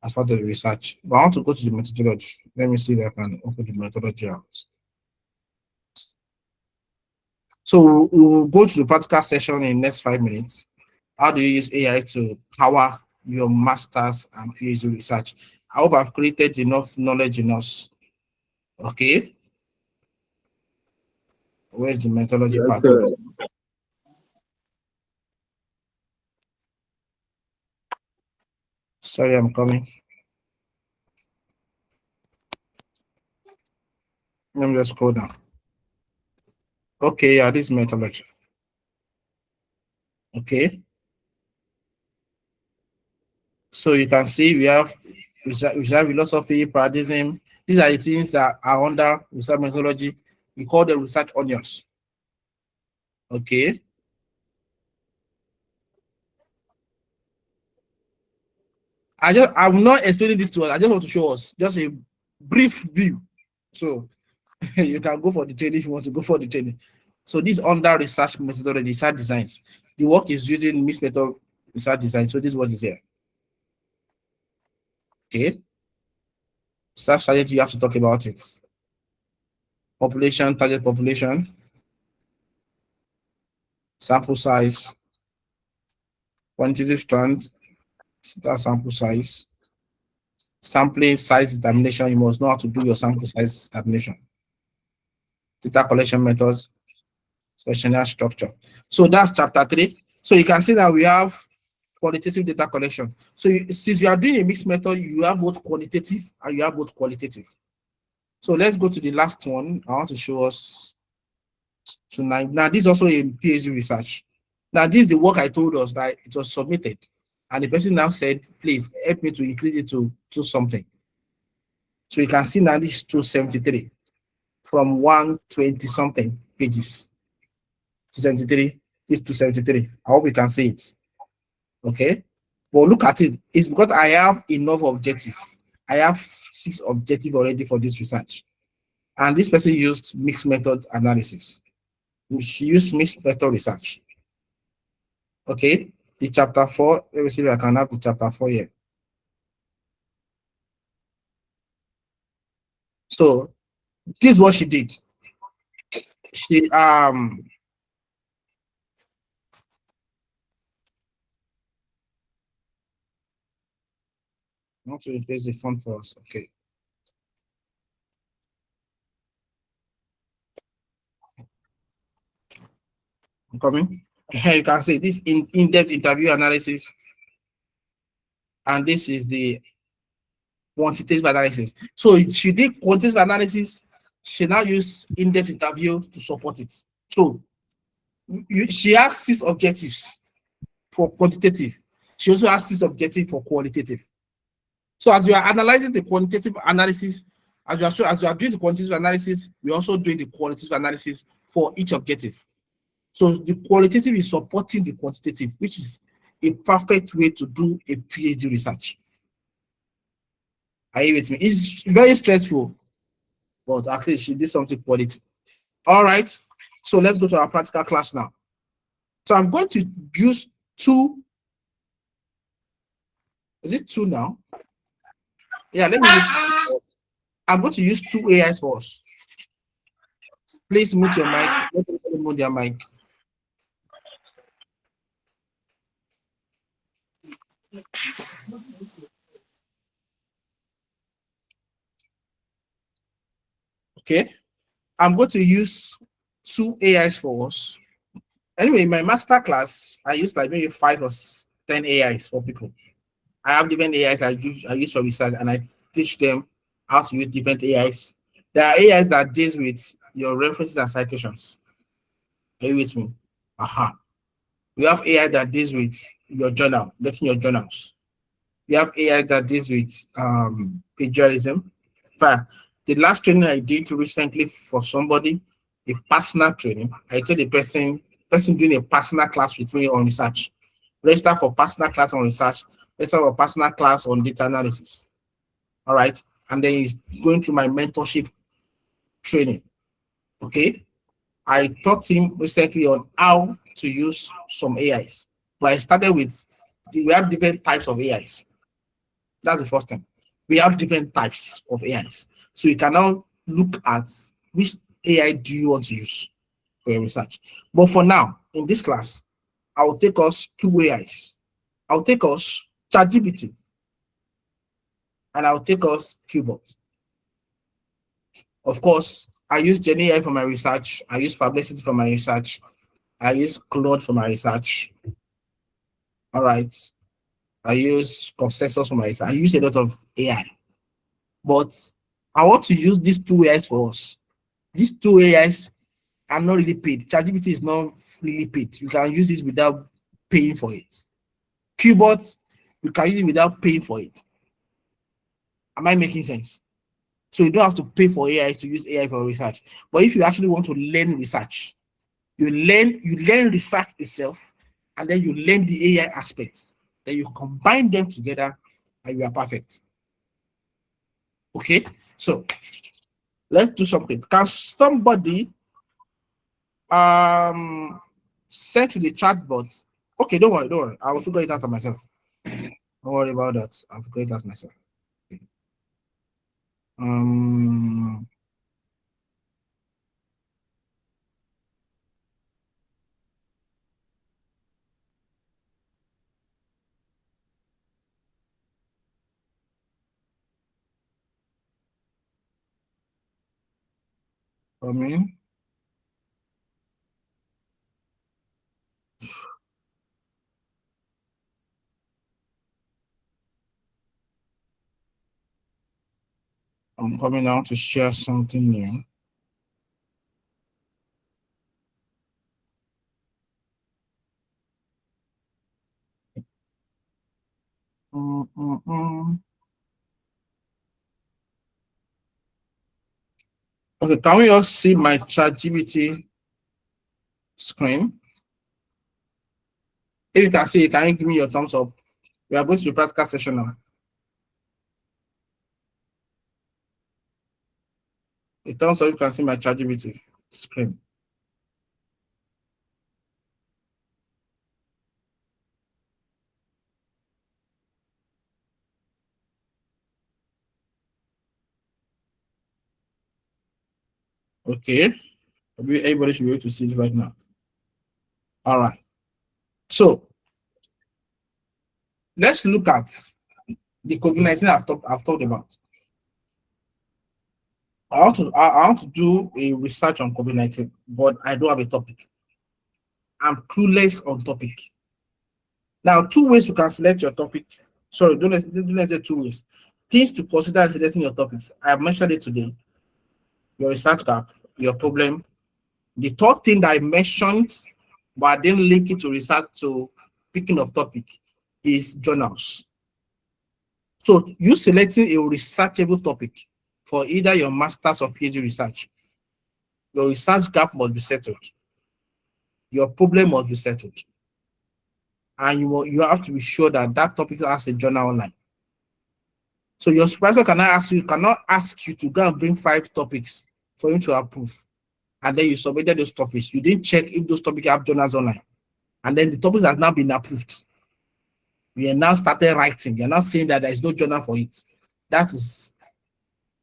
as part of the research. But I want to go to the methodology. Let me see if I can open the methodology out. So we'll go to the practical session in the next 5 minutes. How do you use AI to power your master's and PhD research? I hope I've created enough knowledge in us. Okay. Where's the methodology part of it? Sorry, I'm coming. Let me just scroll down. Okay, yeah, this methodology. Okay. So you can see we have research philosophy, paradigm. These are the things that are under research methodology. We call them research onions. Okay. I'm not explaining this to us. I just want to show us just a brief view. So you can go for the training if you want to go for the training. So this under research methodology, research designs. The work is using mixed method research design. So this is what is here. Okay. Research strategy, you have to talk about it. Population, target population, sample size, quantitative strand, that sample size, sampling size determination. You must know how to do your sample size determination. Data collection methods, questionnaire structure. So that's chapter 3. So you can see that we have qualitative data collection. So since you are doing a mixed method, you have both quantitative and you have both qualitative. So let's go to the last one. I want to show us tonight. Now, this is also a PhD research. Now, this is the work I told us that it was submitted. And the person now said, please help me to increase it to something. So you can see now this is 273 from 120 something pages. 273, this 273. I hope you can see it. Okay. But look at it. It's because I have enough objective. I have 6 objectives already for this research. And this person used mixed method analysis. She used mixed method research. Okay. The chapter 4. Let me see if I can have the chapter 4 here. So this is what she did. She I want to replace the font for us. Okay. I'm coming. Here you can see this in-depth interview analysis. And this is the quantitative analysis. So she did quantitative analysis. She now used in-depth interview to support it. So she has 6 objectives for quantitative. She also has 6 objectives for qualitative. So as you are analyzing the quantitative analysis, as you are doing the quantitative analysis, we're also doing the qualitative analysis for each objective. So the qualitative is supporting the quantitative, which is a perfect way to do a PhD research. Are you with me? It's very stressful, but actually she did something quality. All right. So let's go to our practical class now. So I'm going to use two. Is it two now? Yeah, let me use two. I'm going to use two AIs for us. Please mute your mic. Let everybody mute their mic. Okay. I'm going to use two AIs for us. Anyway, in my master class, I use like maybe 5 or 10 AIs for people. I have different AIs I use for research, and I teach them how to use different AIs. There are AIs that deals with your references and citations. Are you with me? Aha. We have AI that deals with your journal, getting your journals. We have AI that deals with plagiarism. In fact, the last training I did recently for somebody, a personal training, I told the person doing a personal class with me on research. Register for personal class on research, register for personal class on data analysis. All right. And then he's going through my mentorship training. Okay. I taught him recently on how to use some AIs. But I started with, we have different types of AIs. That's the first thing. We have different types of AIs. So you can now look at which AI do you want to use for your research. But for now, in this class, I will take us two AIs. I'll take us ChatGPT and I'll take us Qbot. Of course, I use GenAI for my research. I use Perplexity for my research. I use Claude for my research. All right. I use Consensus for my research. I use a lot of AI. But I want to use these two AIs for us. These two AIs are not really paid. ChatGPT is not really paid. You can use this without paying for it. Qbot, you can use it without paying for it. Am I making sense? So you don't have to pay for AI to use AI for research. But if you actually want to learn research, you learn research itself, and then you learn the AI aspect. Then you combine them together, and you are perfect. Okay, so let's do something. Can somebody send to the chat box? Okay, don't worry. I will figure it out myself. Don't worry about that. I'll figure it out myself. Coming. I'm coming now to share something new. Okay, can we all see my ChatGPT screen? If you can see it, can you give me your thumbs up? We are going to the practical session now. A thumbs up, you can see my ChatGPT screen. Okay, everybody should be able to see it right now. All right. So let's look at the COVID-19 I've talked about. I want to do a research on COVID-19, but I don't have a topic. I'm clueless on topic. Now, two ways you can select your topic. Sorry, don't let's say two ways. Things to consider in selecting your topics. I have mentioned it today. Your research gap, your problem. The third thing that I mentioned, but I didn't link it to research, to picking of topic, is journals. So you selecting a researchable topic for either your master's or PhD research, your research gap must be settled. Your problem must be settled. And you have to be sure that that topic has a journal online. So your supervisor cannot ask you to go and bring 5 topics for him to approve. And then you submitted those topics. You didn't check if those topics have journals online. And then the topics has now been approved. We are now started writing. You're now saying that there is no journal for it. That's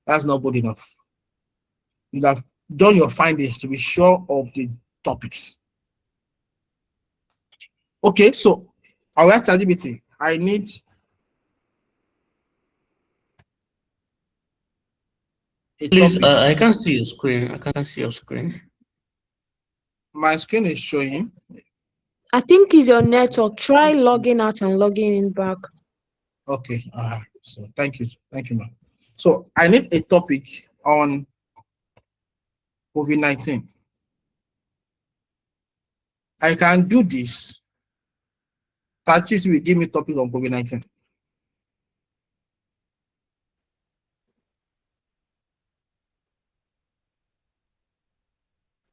not good enough. You have done your findings to be sure of the topics. Okay, so I will ask ChatGPT. I need a Please, topic. I can't see your screen. I can't see your screen. My screen is showing. I think it's your network. Try logging out and logging in back. Okay, so thank you, ma'am. So I need a topic on COVID-19. I can do this. ChatGPT will give me topic on COVID-19.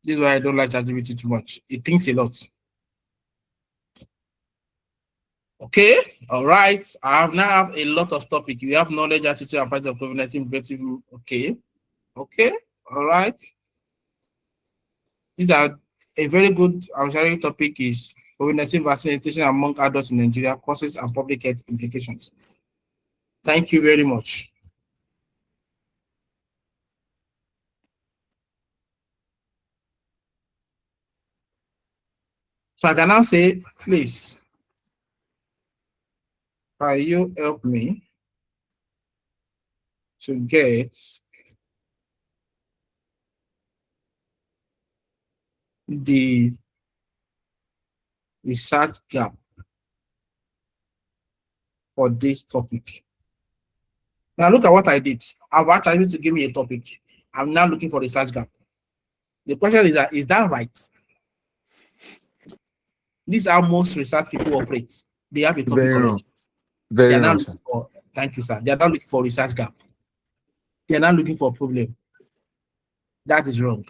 This is why I don't like ChatGPT too much. It thinks a lot. Okay, all right. I now have a lot of topic. You have knowledge, attitude, and practice of COVID-19. Okay, all right. These are a very good topic is COVID-19 vaccination among adults in Nigeria, causes and public health implications. Thank you very much. So I can now say, please, can you help me to get the research gap for this topic? Now look at what I did. I've actually to give me a topic. I'm now looking for research gap. The question is that right? These are most research people operate. They have a topic Very already. wrong. Very They are now wrong, looking sir. for, thank you, sir. They are not looking for research gap. They are not looking for a problem. That is wrong.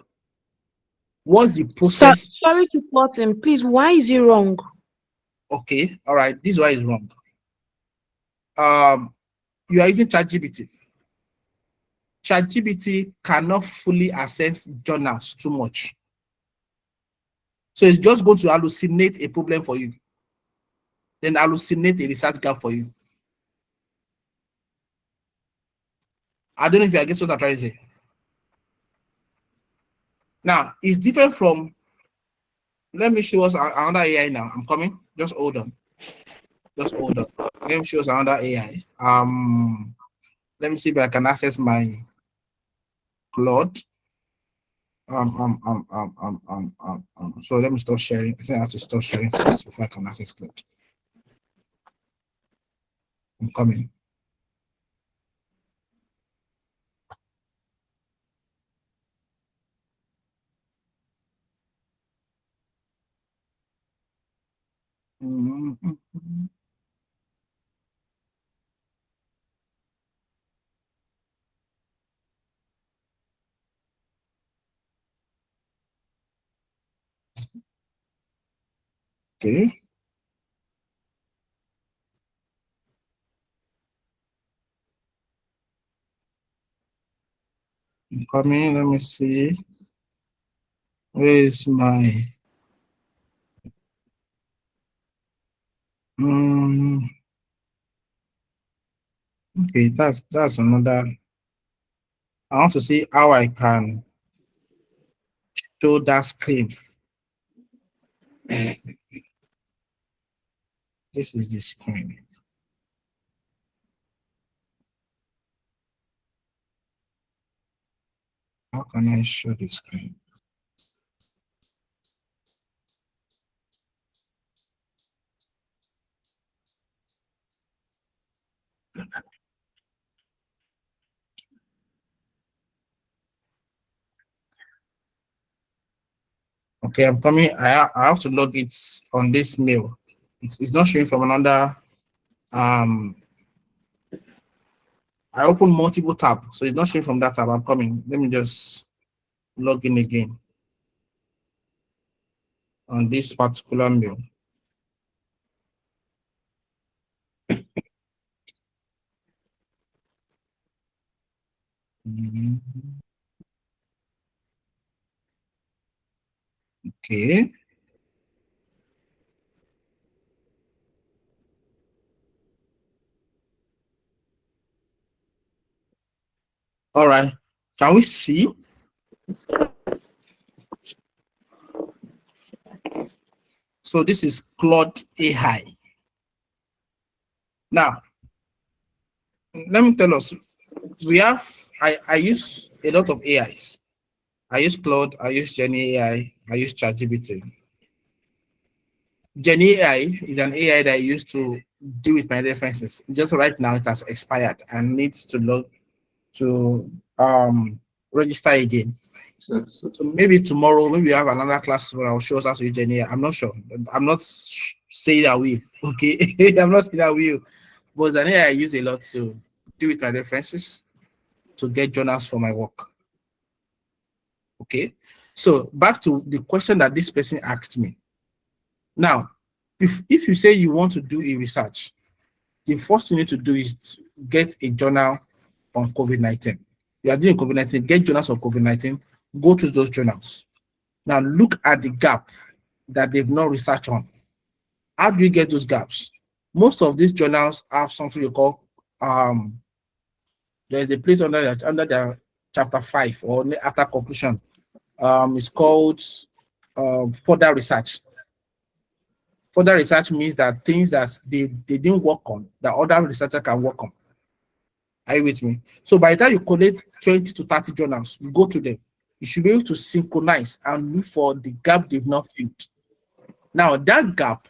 What's the process? Sorry to cut in. Please, why is it wrong? Okay, all right. This is why it's wrong. You are using ChatGPT. ChatGPT cannot fully access journals too much. So it's just going to hallucinate a problem for you. Then hallucinate a research gap for you. I don't know if you guess what I'm trying to say. Now, it's different from, let me show us another AI now. I'm coming. Just hold on. Just hold on. Let me show us another AI. Let me see if I can access my Claude. So let me stop sharing. I think I have to stop sharing first before I can access Claude. I'm coming. Okay. I'm coming. Let me see. Where is my okay, that's another. I want to see how I can show that screen. This is the screen. How can I show the screen? Okay, I'm coming. I have to log it on this mail. It's not showing from another I open multiple tabs, so it's not showing from that tab. I'm coming. Let me just log in again on this particular mail. Okay. All right. Can we see? So this is Claude AI. Now, let me tell us, I use a lot of AIs. I use Claude, I use Jenny AI, I use ChatGPT. Jenny AI is an AI that I use to deal with my references. Just right now, it has expired and needs to log to register again. So maybe tomorrow, maybe we have another class where I'll show us how to use Jenny AI. I'm not sure. I'm not saying that we. Okay, I'm not saying that we. But Jenny AI I use a lot to deal with my references, to get journals for my work. Okay, so back to the question that this person asked me. Now, if you say you want to do a research, the first thing you need to do is to get a journal on COVID-19. You are doing COVID-19, get journals on COVID-19, go to those journals. Now look at the gap that they've not researched on. How do you get those gaps? Most of these journals have something you call there's a place under their chapter 5 or after conclusion. It's called further research. Further research means that things that they didn't work on, that other researchers can work on. Are you with me? So by the time you collect 20 to 30 journals, you go to them, you should be able to synchronize and look for the gap they've not filled. Now that gap,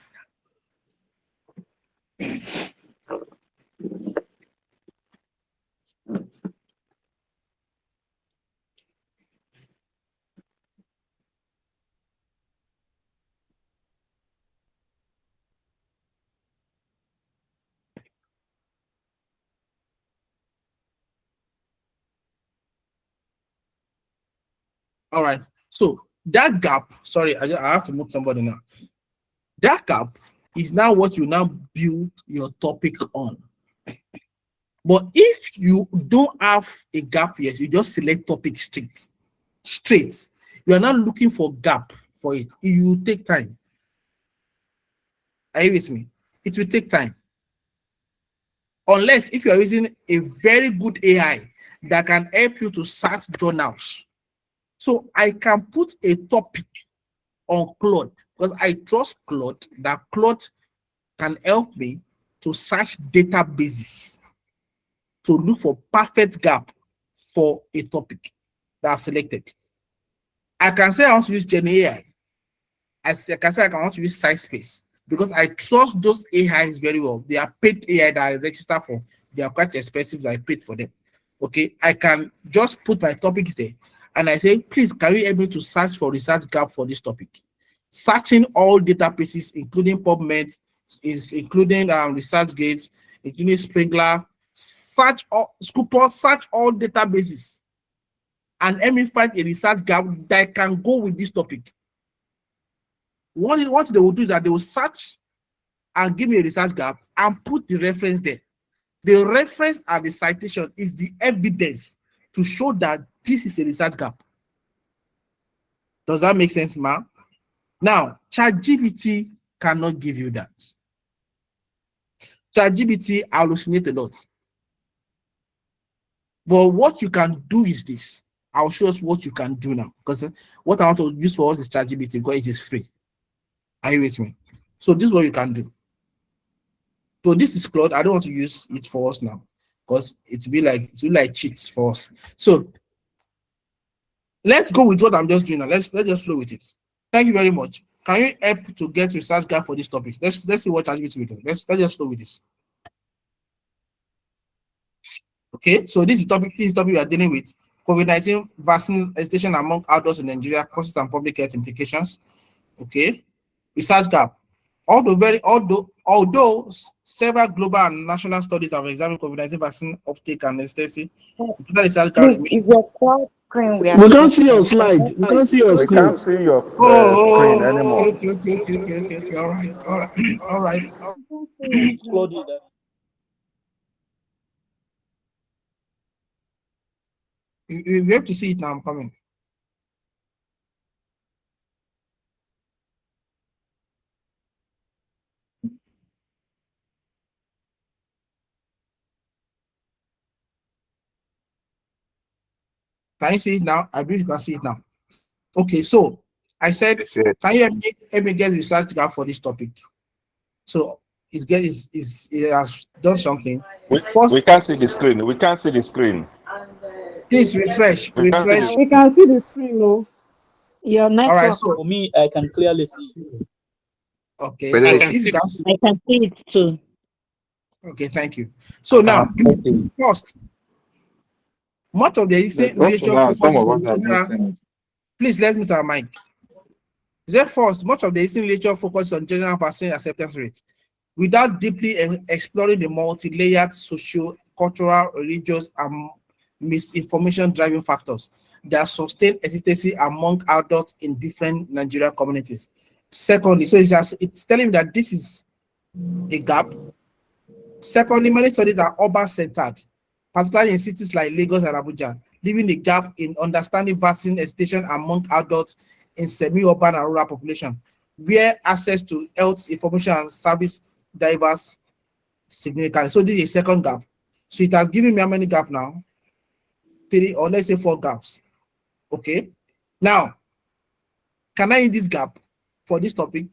all right. So that gap, sorry, I have to move somebody now. That gap is now what you now build your topic on. But if you don't have a gap yet, you just select topic straight. You are not looking for gap for it. It will take time. Are you with me? It will take time. Unless if you are using a very good AI that can help you to search journals. So I can put a topic on Claude because I trust Claude, that Claude can help me to search databases to look for perfect gap for a topic that I've selected. I can say I want to use Gen AI. I can say I want to use SciSpace because I trust those AIs very well. They are paid AI that I register for. They are quite expensive. I paid for them. Okay, I can just put my topics there and I say, please, can you help me to search for research gap for this topic? Searching all databases, including PubMed, including ResearchGate, including Sprinkler, search all Scooper, search all databases, and let me find a research gap that can go with this topic. What they will do is that they will search and give me a research gap and put the reference there. The reference and the citation is the evidence to show that this is a research gap. Does that make sense, ma'am? Now, ChatGPT cannot give you that. ChatGPT hallucinates a lot. But what you can do is this. I'll show us what you can do now. Because what I want to use for us is ChatGPT because it is free. Are you with me? So this is what you can do. So this is Claude. I don't want to use it for us now because it will be like cheats for us. So let's go with what I'm just doing now. Let's just flow with it. Thank you very much. Can you help to get research gap for this topic? Let's see what ChatGPT will do. Let's just flow with this. Okay, so this is topic we are dealing with. COVID-19 vaccine hesitation among adults in Nigeria, causes and public health implications. Okay, research gap. Although Although several global and national studies have examined COVID-19 vaccine uptake and efficacy, the research gap Please, remains. is your cloud screen we are We can't see seeing? your slide. We can't see your We screen. can't see your screen Oh, anymore. okay. All right. All right. Claudia, We have to see it now. I'm coming. Can you see it now? I believe you can see it now. Okay, so I said, can you help me get research gap for this topic? So it has done something. We First, can't see the screen. We can't see the screen. please refresh. We can't see the We can see the screen, no. Your All right, network. so for me, I can clearly see. okay, But so it's- if you can see, I can see it too. okay, thank you. So now, okay. first, much of the But up to literature now, some focuses of on us have not general. seen it. Please let's mute our mic. First, much of the literature focuses on general vaccine acceptance rate, without deeply exploring the multi-layered social, cultural, religious, and misinformation driving factors that sustain hesitancy among adults in different Nigerian communities. Secondly, so it's telling me that this is a gap. Secondly, many studies are urban-centered, particularly in cities like Lagos and Abuja, leaving a gap in understanding vaccine hesitation among adults in semi-urban and rural population, where access to health information and service diverse significantly. So this is a second gap. So it has given me how many gaps now? 3, or let's say 4 gaps. Okay. Now, can I use this gap for this topic?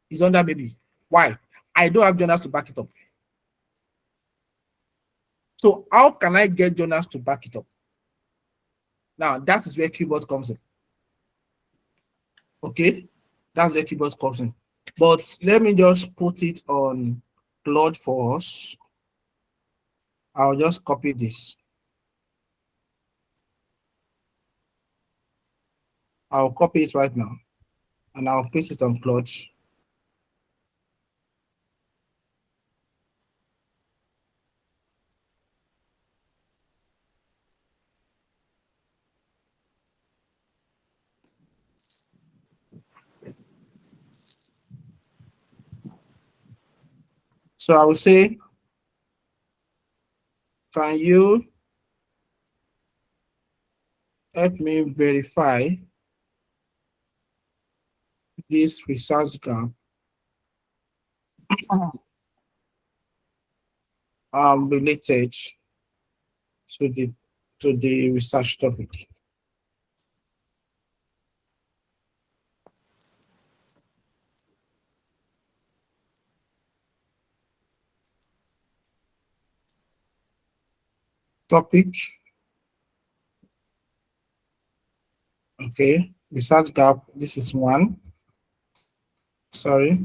Is under maybe. Why? I don't have journals to back it up. So how can I get journals to back it up? Now, that is where keyboard comes in. Okay. That's where keyboard comes in. But let me just put it on Claude for us. I'll just copy this. I'll copy it right now and I'll paste it on Claude. So I will say, can you help me verify this research gap related to the research topic? Topic. Okay, research gap. This is one. Sorry.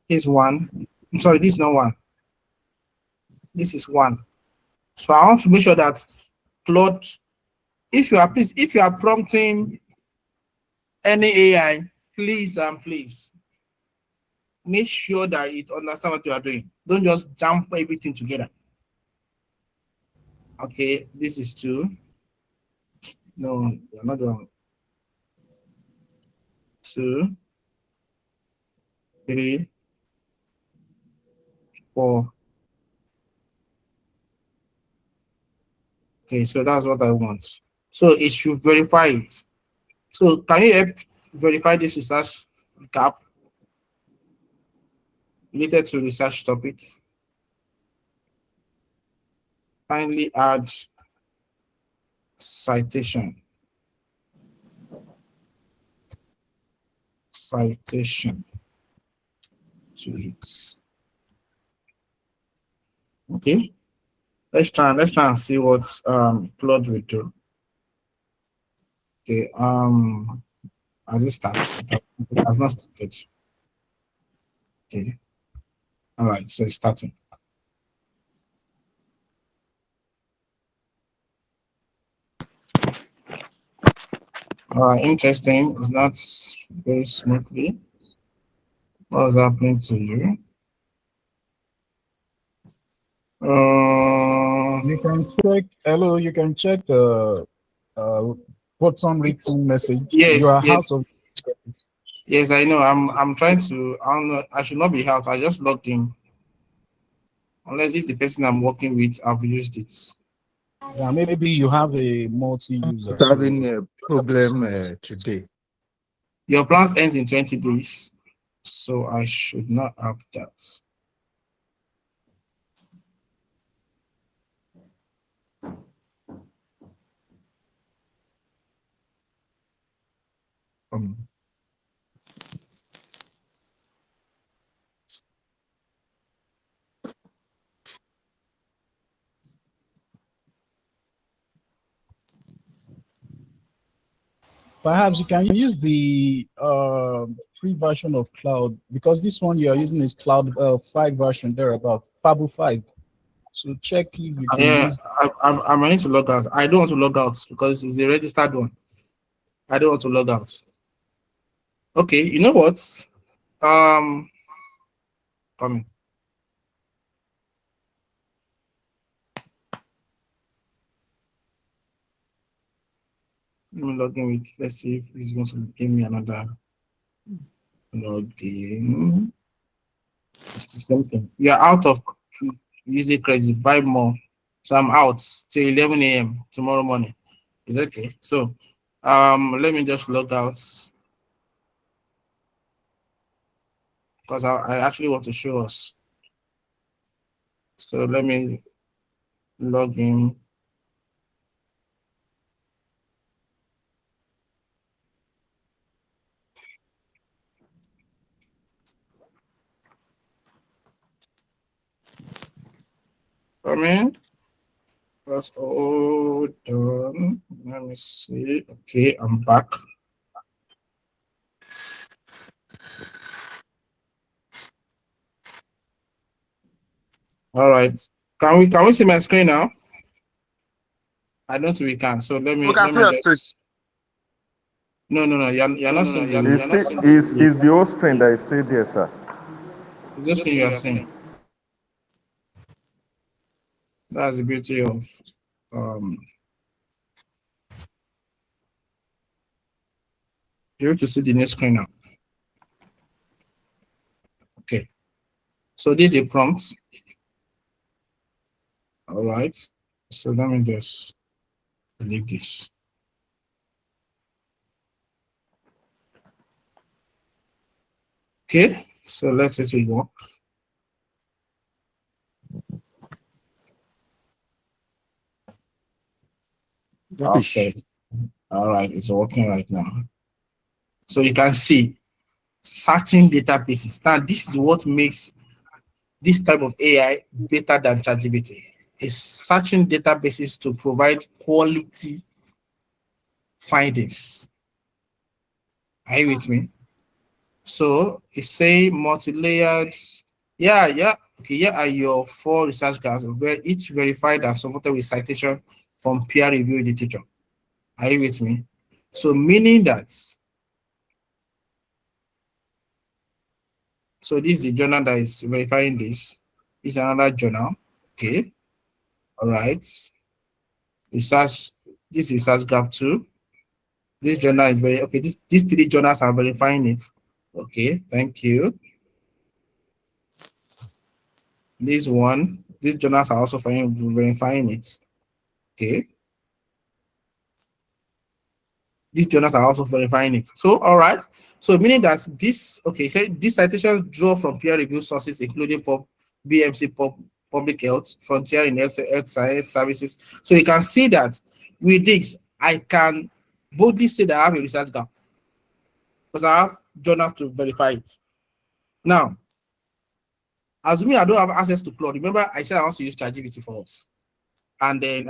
This one. I'm sorry, this is not one. This is one. So I want to make sure that Claude, if you are prompting any AI, please make sure that it understands what you are doing. Don't just jump everything together. Okay, this is 2. No, you're not done. 2, 3, 4. Okay, so that's what I want. So it should verify it. So can you help verify this research gap related to research topic? Kindly add citation to it. Okay, let's try and see what Claude will do. Okay, as it starts, it has not started. Okay, all right, so it's starting. All right, interesting. It's not very smoothly. What's happening to you? You can check. Hello, you can check the put some written message. You Yes, are yes, out of. yes. I know. I'm trying to. I don't know. I should not be out. I just logged in. Unless if the person I'm working with, I've used it. Yeah, maybe you have a multi-user. Having So a problem today. Your plans ends in 20 days, so I should not have that. Um, perhaps you can use the free version of Cloud, because this one you are using is Cloud 5 version there, about Fable 5. So check if you can yeah, use. I might need to log out. I don't want to log out because it's a registered one. I don't want to log out. Okay, you know what? Coming. Let me log in with. Let's see if he's going to give me another login. It's the same thing. You're out of user credit. Buy more. So I'm out till 11 a.m. tomorrow morning. It's okay. So, let me just log out because I actually want to show us. So let me log in. Come in. That's all done. Let me see. Okay, I'm back. All right. Can we see my screen now? I don't think we can. So let me just. No. You're not seeing the. It's the old screen that is still there, sir. It's just screen you are seeing. That's the beauty of you're able to see the next screen now. Okay. So this is a prompt. All right. So let me just delete this. Okay. So let's say it will work. Okay. All right. It's working right now. So you can see searching databases. Now, this is what makes this type of AI better than ChatGPT. Is searching databases to provide quality findings. Are you with me? So it's say multi-layered. Yeah. Okay, here are your 4 research gaps, each verified and supported with citation from peer-reviewed literature. Are you with me? So meaning that, so this is the journal that is verifying this. This is another journal. Okay. All right. Research, this research gap 2. This journal is very okay. These 3 journals are verifying it. Okay, thank you. This one, these journals are also verifying it. Okay. These journals are also verifying it. So, all right. So, meaning that this, okay, so these citations draw from peer-reviewed sources, including BMC, Public Health, Frontier in Health Science Services. So, you can see that with this, I can boldly say that I have a research gap because I have journals to verify it. Now, assuming I don't have access to Claude, remember I said I want to use ChatGPT for us. And then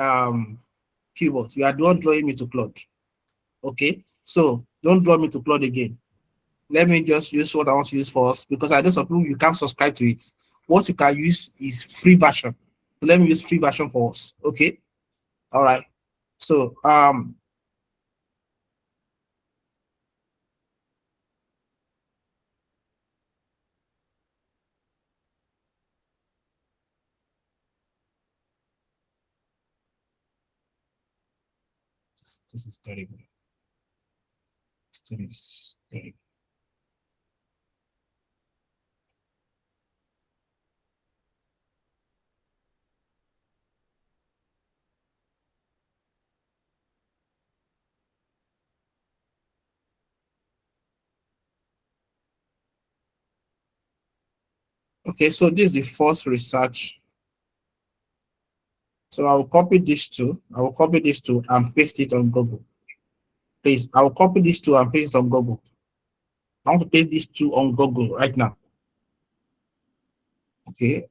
keywords, you are the one drawing me to Claude. Okay, so don't draw me to Claude again. Let me just use what I want to use for us because I know some people you can't subscribe to it. What you can use is free version. So let me use free version for us. Okay. All right. So This is terrible. This is terrible. Okay, so this is the first research. So I will copy this two. I will copy this two and paste it on Google. Please, I will copy this two and paste it on Google. I want to paste these two on Google right now. Okay.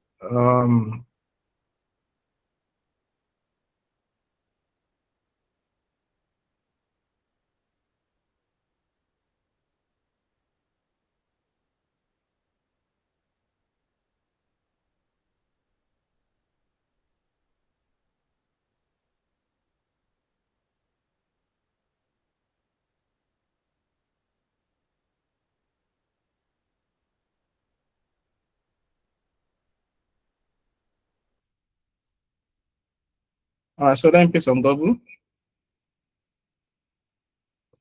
All right, so then paste on Google.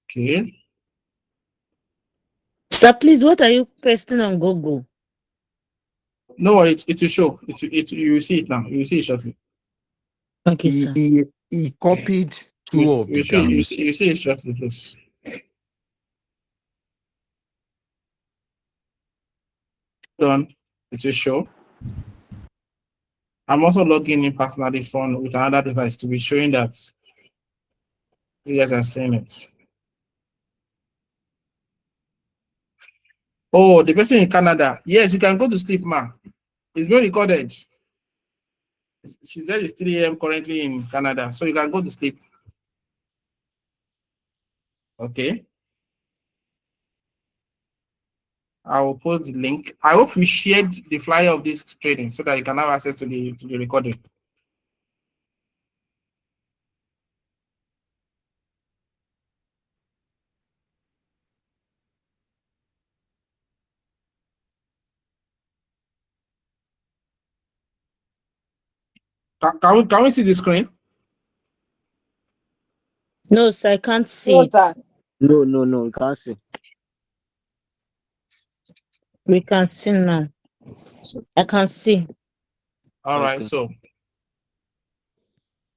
Okay. Sir, please, what are you pasting on Google? No worry, it will show. You will see it now. You will see it shortly. Okay, He, sir. he copied two of the You gams. see it shortly, please. Done. It will show. I'm also logging in personally from with another device to be showing that you guys are seeing it. Oh, the person in Canada. Yes, you can go to sleep, ma. It's being recorded. She said it's 3 a.m. currently in Canada, so you can go to sleep. Okay. I will put the link. I hope you shared the flyer of this training so that you can have access to the recording. Can we see the screen? No, sir, I can't see it. No, we can't see. We can see now. I can see. All right, Okay. so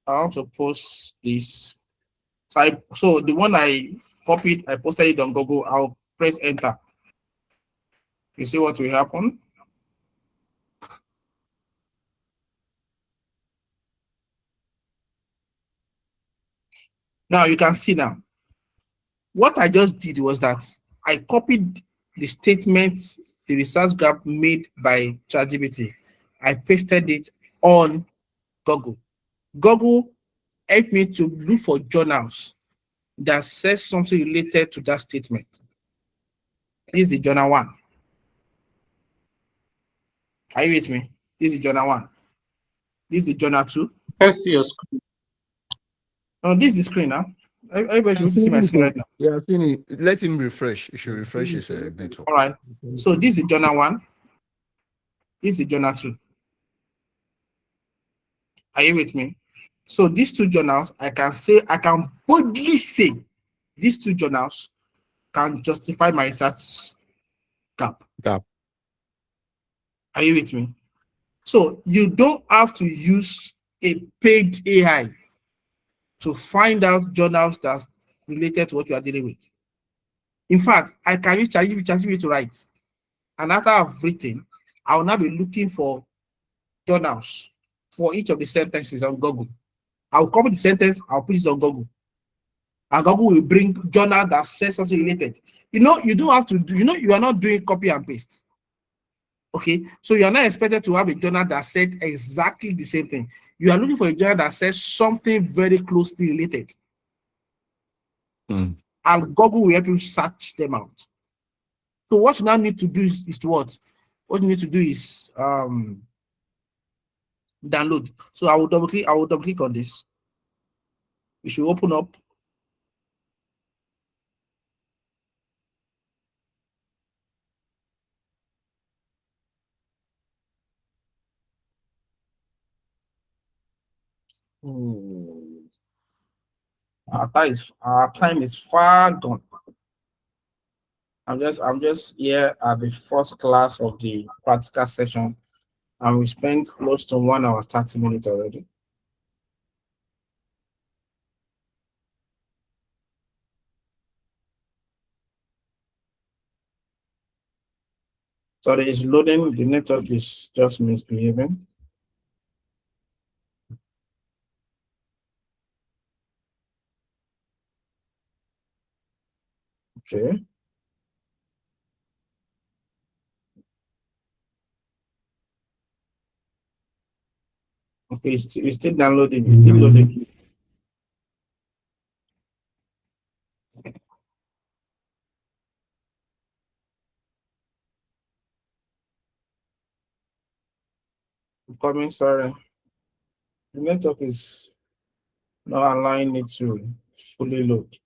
I want to post this. So the one I copied, I posted it on Google. I'll press enter. You see what will happen? Now you can see now. What I just did was that I copied the statement the research gap made by ChatGPT. I pasted it on Google. Google helped me to look for journals that says something related to that statement. This is the journal one. Are you with me? This is journal one. This is the journal two. I see your screen. Oh, this is the screen now. Everybody should be able to see my screen right now. Yeah, I've seen it. Let him refresh. He should refresh his network. All right. So this is journal one. This is journal two. Are you with me? So these two journals, I can boldly say these two journals can justify my research gap. Gap. Are you with me? So you don't have to use a paid AI to find out journals that's related to what you are dealing with. In fact, I can use ChatGPT to write. And after I've written, I will now be looking for journals for each of the sentences on Google. I'll copy the sentence, I'll put it on Google. And Google will bring journal that says something related. You don't have to do, you are not doing copy and paste. Okay, so you are not expected to have a journal that said exactly the same thing. You are looking for a journal that says something very closely related. Mm. And Google will help you search them out. So what you now need to do is to what? What you need to do is download. So I will double click on this. You should open up. Our time is far gone. I'm just here at the first class of the practical session, and we spent close to 1 hour 30 minutes already. Sorry, it's loading. The network is just misbehaving. Okay. Okay, it's still downloading. It's still loading. I'm coming, sorry. The network is not allowing it to fully load.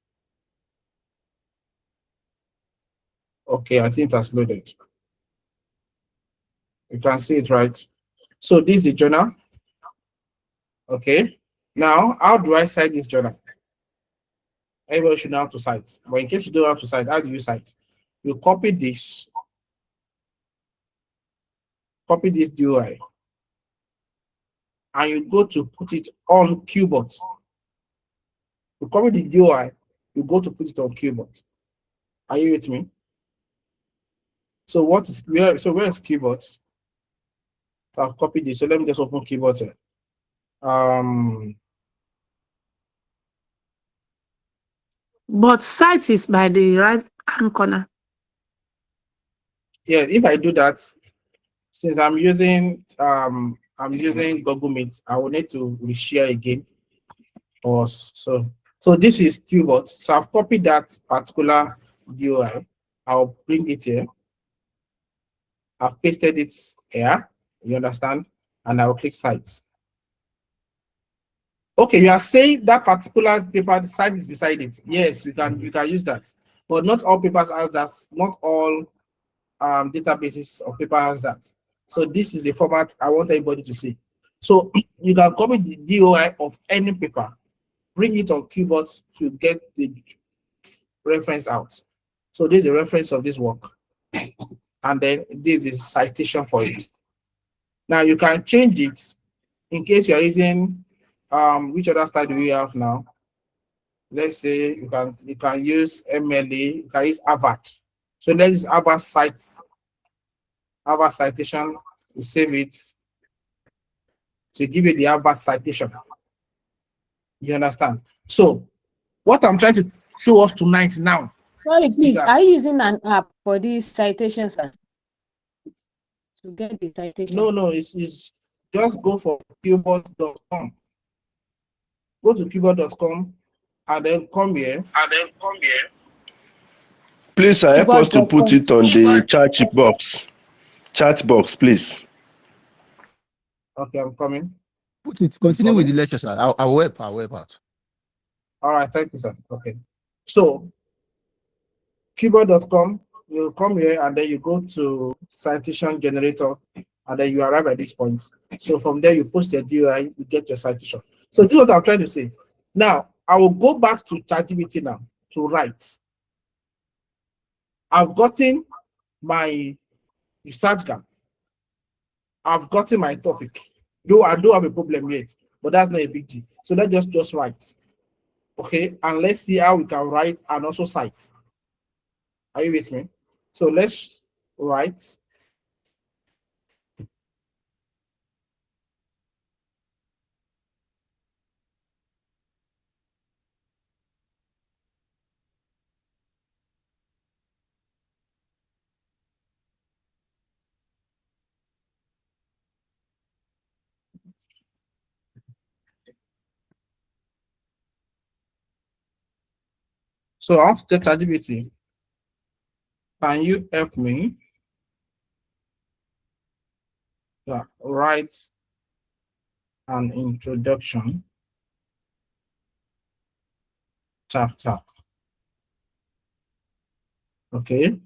Okay, I think it has loaded. You can see it, right? So this is the journal. Okay. Now, how do I cite this journal? Everybody should know how to cite. But in case you don't know how to cite, how do you cite? You copy this DOI, and you go to put it on keyboard. You copy the DOI, you go to put it on keyboard. Are you with me? So where is keyboard? So I've copied this. So let me just open keyboard here. But site is by the right hand corner. Yeah, if I do that, since I'm using Google Meet, I will need to reshare again. So this is keyboard. So I've copied that particular DOI. I'll bring it here. I've pasted it here. You understand? And I'll click sites. Okay, you are saying that particular paper, the site is beside it. Yes, you can use that. But not all papers have that. Not all databases of paper has that. So this is the format I want everybody to see. So you can copy the DOI of any paper, bring it on keyboard to get the reference out. So this is a reference of this work. And then this is citation for it. Now you can change it in case you are using which other style do we have now? Let's say you can use MLA, you can use AVAT. So let's use AVAT citation, we save it to give you the AVAT citation. You understand? So what I'm trying to show us tonight now. Sorry, please. Are you using an app for these citations, sir? To get the citation? No, it's just go for keyboard.com. Go to keyboard.com and then come here. Please, sir, help us to put it on the chat box, please. Okay, I'm coming. Put it. Continue with the lecture, sir. I'll help out. All right, thank you, sir. Okay. So keyboard.com, you'll come here and then you go to citation generator and then you arrive at this point. So from there, you post your DOI, you get your citation. So this is what I'm trying to say. Now, I will go back to ChatGPT now to write. I've gotten my research gap. I've gotten my topic. Though I don't have a problem yet, but that's not a big deal. So let's just write. Okay, and let's see how we can write and also cite. Are you with me? So let's write. So I want to tell ChatGPT, can you help me write an introduction chapter? Okay.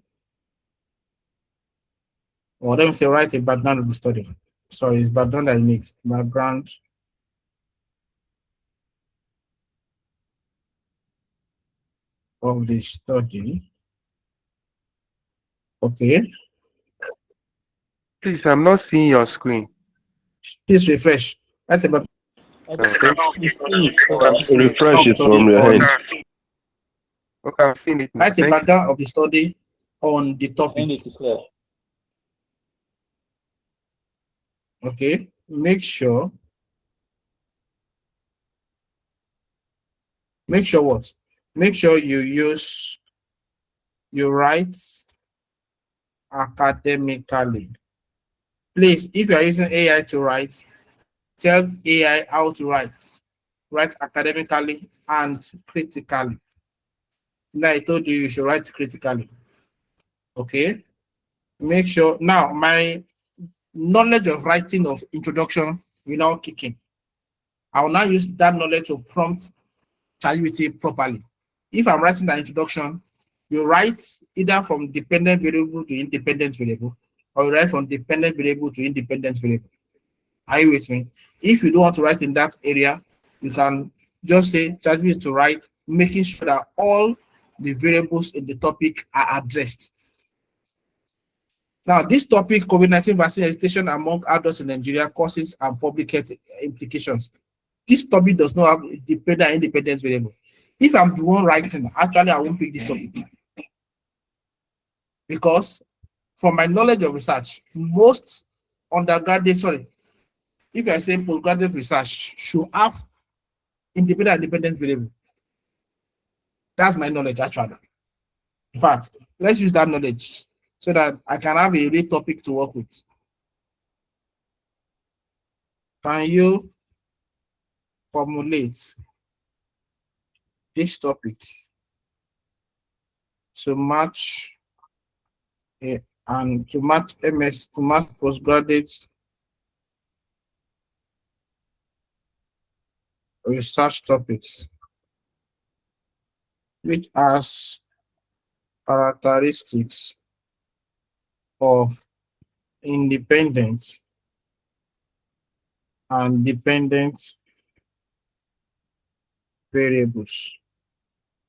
Or let me say write a background of the study. Sorry, it's background that it needs. Background of the study. Okay. Please, I'm not seeing your screen. Please refresh. That's about Refresh it from your on, head. Okay, I'm seeing it now. write the Thank you. background of the study on the topic. And it is clear. Okay. Make sure what? Make sure you write academically. Please, if you are using AI to write, tell AI how to write. Write academically and critically. Now I told you should write critically. Okay. Make sure now my knowledge of writing of introduction will now kick in. I will now use that knowledge to prompt ChatGPT properly. If I'm writing an introduction, you write either from dependent variable to independent variable, or you write from dependent variable to independent variable. Are you with me? If you don't want to write in that area, you can just say ChatGPT to write, making sure that all the variables in the topic are addressed. Now, this topic, COVID-19 vaccine hesitation among adults in Nigeria, causes and public health implications. This topic does not have dependent and independent variable. If I'm the one writing, actually, I won't pick this topic. Because from my knowledge of research, most undergraduate, if I say postgraduate research should have independent and dependent variable. That's my knowledge, actually. In fact, let's use that knowledge so that I can have a real topic to work with. Can you formulate this topic to match and to match MS, to match postgraduate research topics, which has characteristics of independent and dependent variables.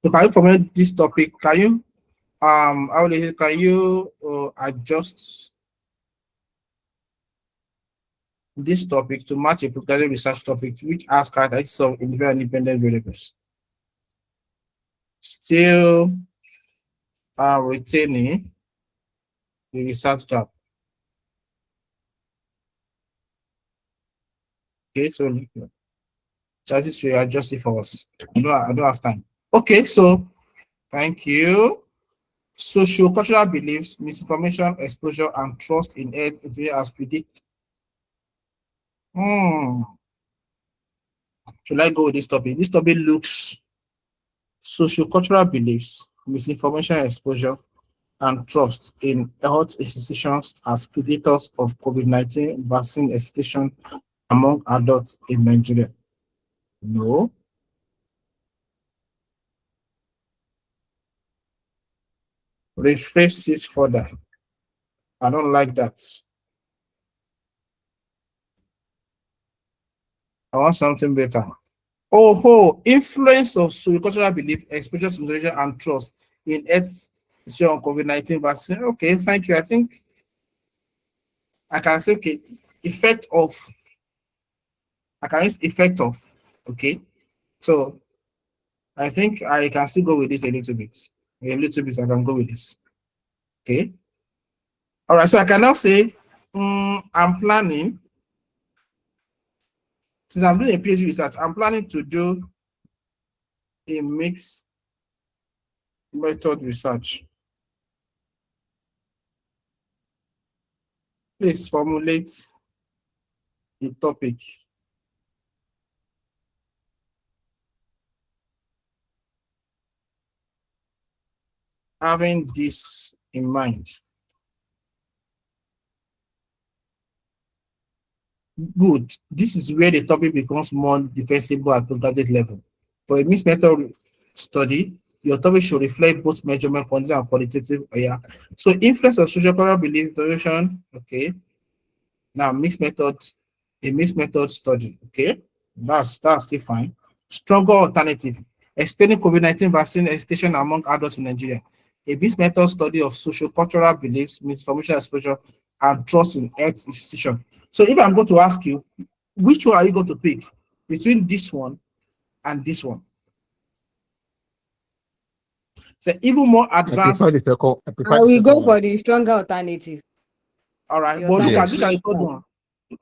So can you formulate this topic? Can you adjust this topic to match a postgraduate research topic which has characteristics of independent variables? Still retaining the research tab. Okay, so charges will adjust it for us. I don't have time. Okay, so thank you. Socio-cultural beliefs, misinformation, exposure, and trust in health as predict. Should I go with this topic? This topic looks socio-cultural beliefs, misinformation, exposure, and trust in health institutions as predators of COVID-19 vaccine hesitation among adults in Nigeria. No. Rephrase it further. I don't like that. I want something better. Influence of socio-cultural belief, exposure to knowledge and trust in health on COVID-19 vaccine. Okay, thank you. I think I can say okay, effect of. I can use effect of. Okay, so I think I can still go with this a little bit. A little bit, I can go with this. Okay. All right, so I can now say I'm planning. Since I'm doing a PhD research, I'm planning to do a mixed method research. Please formulate the topic. Having this in mind. Good. This is where the topic becomes more defensible at postgraduate level. For a mixed method study, your topic should reflect both measurement quantitative and qualitative. So influence of social belief situation. Okay. Now a mixed method study. Okay, that's still fine. Stronger alternative. explaining COVID-19 vaccine hesitation among adults in Nigeria. A mixed method study of socio-cultural beliefs, misinformation exposure, and trust in health institutions. So if I'm going to ask you, which one are you going to pick between this one and this one? So even more I advanced. prefer the second. I prefer I the will second go one. for the stronger alternative. All right, The but look at Yes. the third one.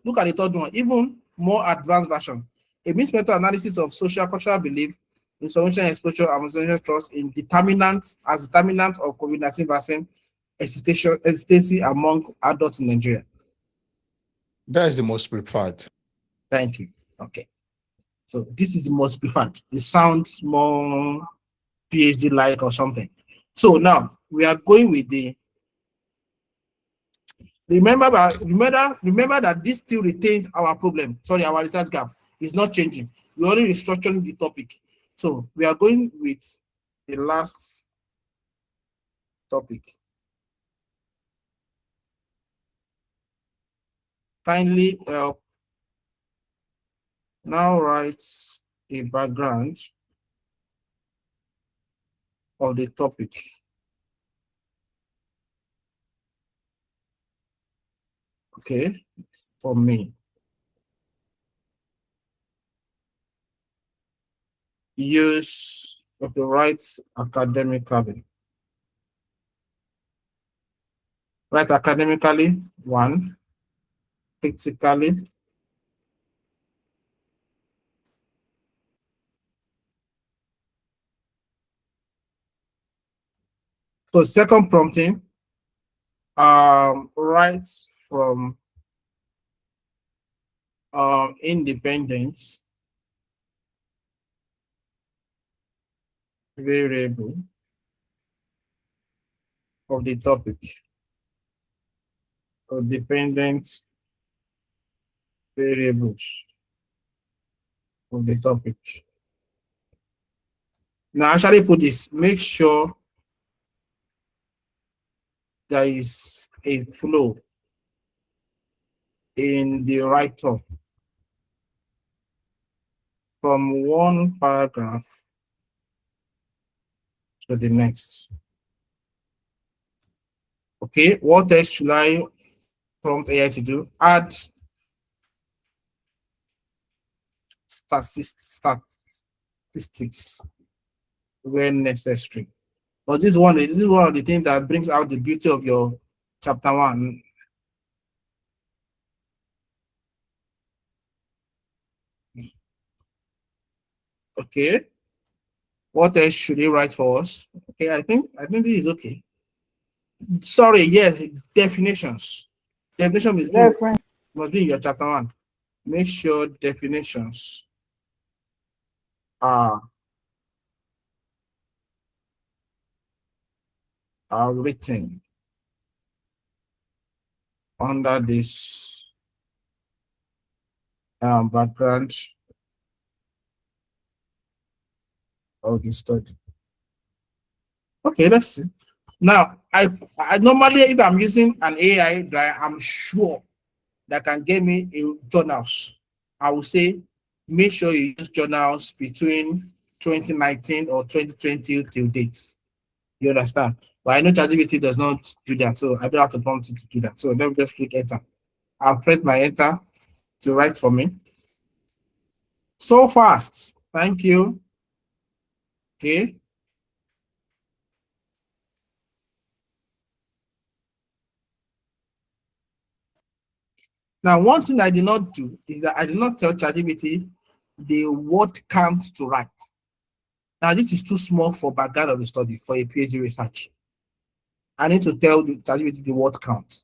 Look at the third one, even more advanced version. A mixed method analysis of social cultural belief, information exposure, and emotional trust in determinant of COVID-19 vaccine hesitancy among adults in Nigeria. That is the most preferred. Thank you. Okay. So this is the most preferred. It sounds more PhD-like or something. So now we are going with the. Remember that this still retains our problem. Sorry, our research gap is not changing. We're only restructuring the topic. So we are going with the last topic. Kindly help now write a background of the topic. Okay, for me. Use of the rights academically. Write academically, 1. Critically. So second prompting, rights from independent variable of the topic. So dependent variables of the topic. Now actually put this, make sure there is a flow in the write-up from one paragraph to the next. Okay, what else should I prompt AI to do? Add statistics when necessary. But this is one of the things that brings out the beauty of your chapter 1. Okay. What else should he write for us? Okay, I think this is okay. Sorry, yes, definitions. Definition must be in your chapter 1. Make sure definitions are written under this background of the study. Okay, let's see. Now, I normally, if I'm using an AI, I'm sure that can get me journals. I will say, make sure you use journals between 2019 or 2020 till date. You understand? But I know ChatGPT does not do that, so I don't have to prompt it to do that. So let me just click enter. I'll press my enter to write for me. So fast. Thank you. Okay. Now, one thing I did not do is that I did not tell ChatGPT the word count to write. Now, this is too small for background of the study for a PhD research. I need to tell the ChatGPT the word count.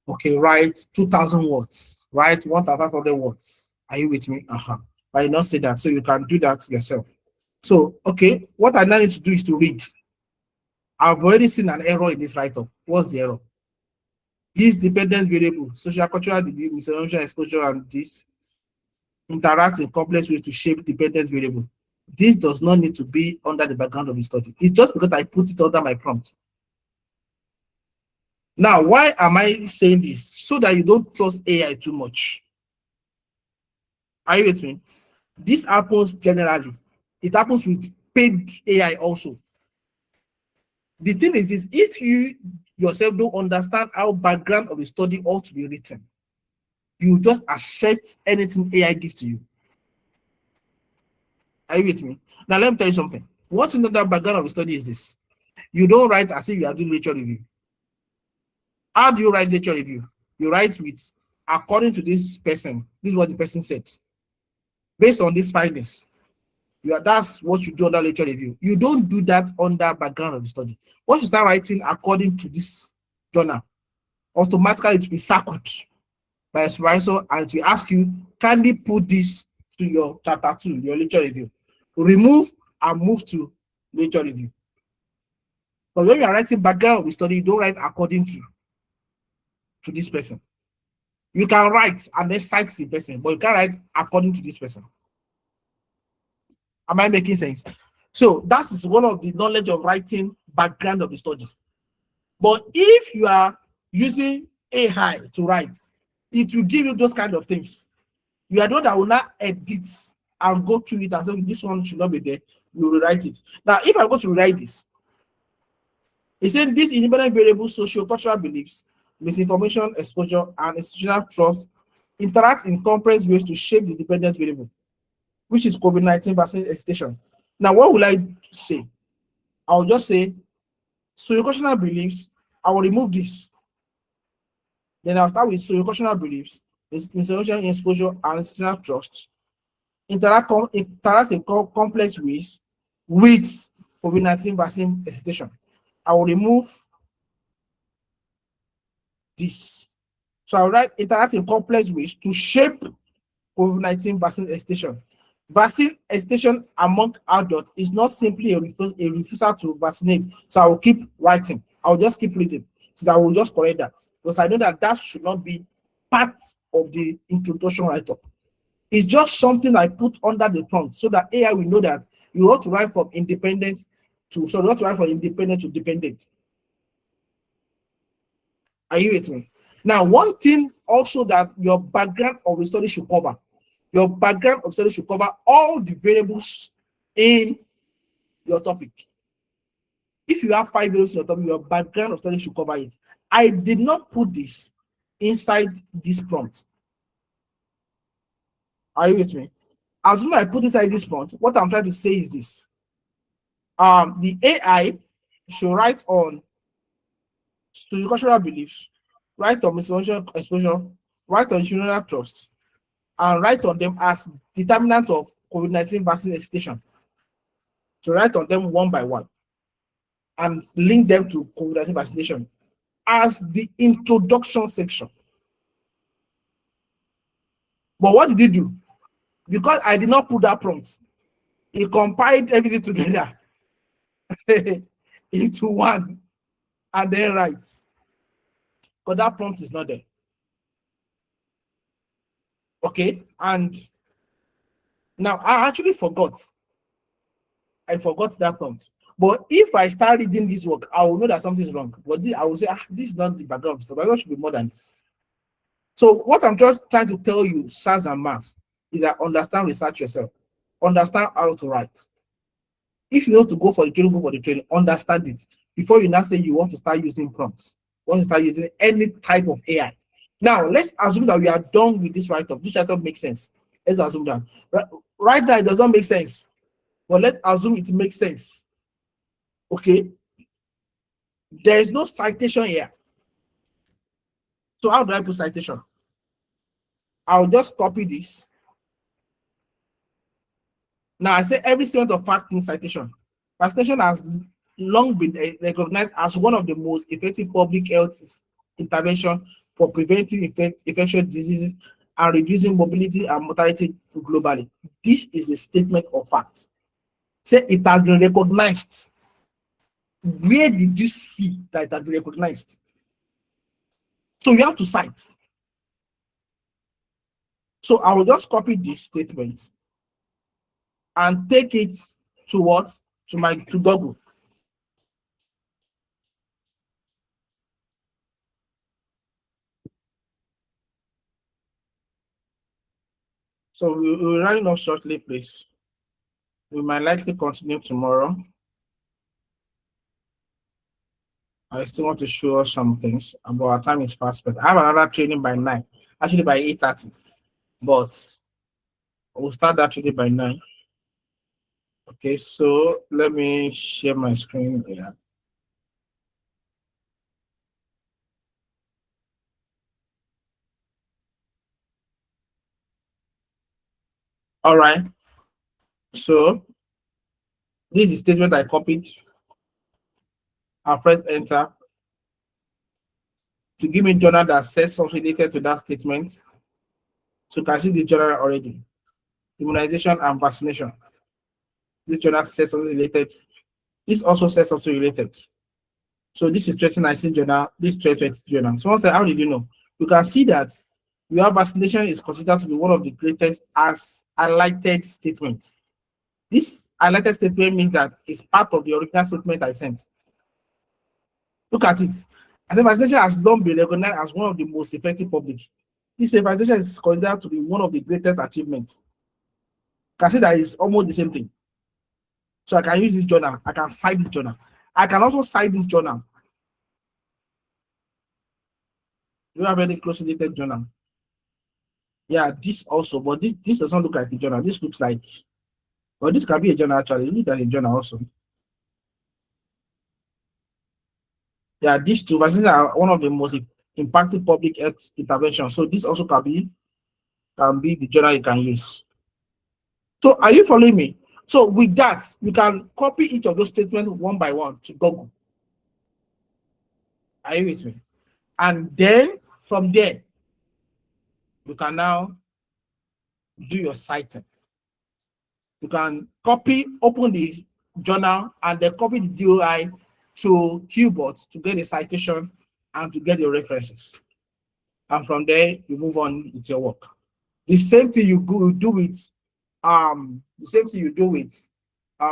Okay, write 2,000 words. Write 1,500 words. Are you with me? But I did not say that, so you can do that yourself. So, okay, what I now need to do is to read. I've already seen an error in this write-up. What's the error? This dependence variable, social cultural misinformation exposure, and this interact in complex ways to shape dependence variable. This does not need to be under the background of the study. It's just because I put it under my prompt. Now, why am I saying this? So that you don't trust AI too much. Are you with me? This happens generally. It happens with paid AI also. The thing is this, if you yourself don't understand how background of the study ought to be written, you just accept anything AI gives to you. Are you with me? Now let me tell you something. What's in the background of the study is this. You don't write as if you are doing literature review. How do you write literature review? You write with, according to this person, this is what the person said. Based on these findings, that's what you do under literature review. You don't do that under background of the study. Once you start writing according to this journal, automatically it will be circled by a supervisor and it will ask you, can we put this to your chapter 2, your literature review? Remove and move to literature review. But when you are writing background of the study, you don't write according to this person. You can write and then cite the person, but you can't write according to this person. Am I making sense? So that is one of the knowledge of writing background of the study. But if you are using AI to write, it will give you those kind of things. You are the one that will not edit and go through it and say this one should not be there. You will write it. Now, if I go to write this, it said these independent variables, socio-cultural beliefs, misinformation, exposure, and institutional trust interact in complex ways to shape the dependent variable, which is COVID-19 vaccine hesitation. Now, what will I say? I'll just say socio-cultural beliefs. I will remove this. Then I'll start with socio-cultural beliefs, misinformation, exposure, and institutional trust interact in complex ways with COVID-19 vaccine hesitation. I will remove this. So I'll write interact in complex ways to shape COVID-19 vaccine hesitation. Vaccine hesitation among adults is not simply a refusal to vaccinate. So I will keep writing. I'll just keep reading. So I will just correct that. Because I know that should not be part of the introduction write-up. It's just something I put under the prompt so that AI will know that you ought to write from independent to, so you ought to write from independent to dependent. Are you with me? Now, one thing also that your background of the study should cover. Your background of study should cover all the variables in your topic. If you have 5 variables in your topic, your background of study should cover it. I did not put this inside this prompt. Are you with me? As soon as I put inside this prompt, what I'm trying to say is this. The AI should write on cultural beliefs, write on misinformation exposure, write on institutional trust, and write on them as determinant of COVID-19 vaccine hesitation. So write on them one by one and link them to COVID-19 vaccination as the introduction section. But what did he do? Because I did not put that prompt, he compiled everything together into one and then writes. But that prompt is not there. Okay, and now I actually forgot. I forgot that prompt. But if I start reading this work, I will know that something is wrong. But this, I will say, this is not the background stuff. Background should be more than this. So what I'm just trying to tell you, science and maths, is that understand, research yourself. Understand how to write. If you want to go for the training, go for the training. Understand it before you now say you want to start using prompts. You want to start using any type of AI. Now let's assume that we are done with this write-up. This write-up makes sense. Let's assume that. Right now it doesn't make sense. But let's assume it makes sense. Okay. There is no citation here. So how do I put citation? I'll just copy this. Now I say every statement of fact in citation. Citation has long been recognized as one of the most effective public health intervention for preventing infectious diseases and reducing mobility and mortality globally. This is a statement of fact. Say it has been recognized. Where did you see that it has been recognized? So you have to cite. So I will just copy this statement and take it to what? To Google. So we're running off shortly, please. we might likely continue tomorrow. I still want to show us some things, but our time is fast spent. I have another training by 9, actually by 8:30, but we'll start that training by 9. Okay, so let me share my screen here. All right. So this is the statement I copied. I'll press enter to give me a journal that says something related to that statement. So you can see this journal already. Immunization and vaccination. This journal says something related. This also says something related. So this is 2019 journal, this 2020 journal. Someone said, how did you know? You can see that your vaccination is considered to be one of the greatest as highlighted statements. This highlighted statement means that it's part of the original statement I sent. Look at it. I said vaccination has long been recognized as one of the most effective public. This vaccination is considered to be one of the greatest achievements. You can see that it's almost the same thing. So I can use this journal. I can cite this journal. I can also cite this journal. Do you have any closely related journal? Yeah, this also, but this doesn't look like a journal. This looks like, well, this can be a journal actually. It looks like a journal also. Yeah, these two vaccines are one of the most impactful public health interventions. So this also can be the journal you can use. So are you following me? So with that, you can copy each of those statements one by one to Google. Are you with me? And then from there, you can now do your citing. You can open the journal and then copy the DOI to keyboard to get a citation and to get your references. And from there, you move on with your work. The same thing you do with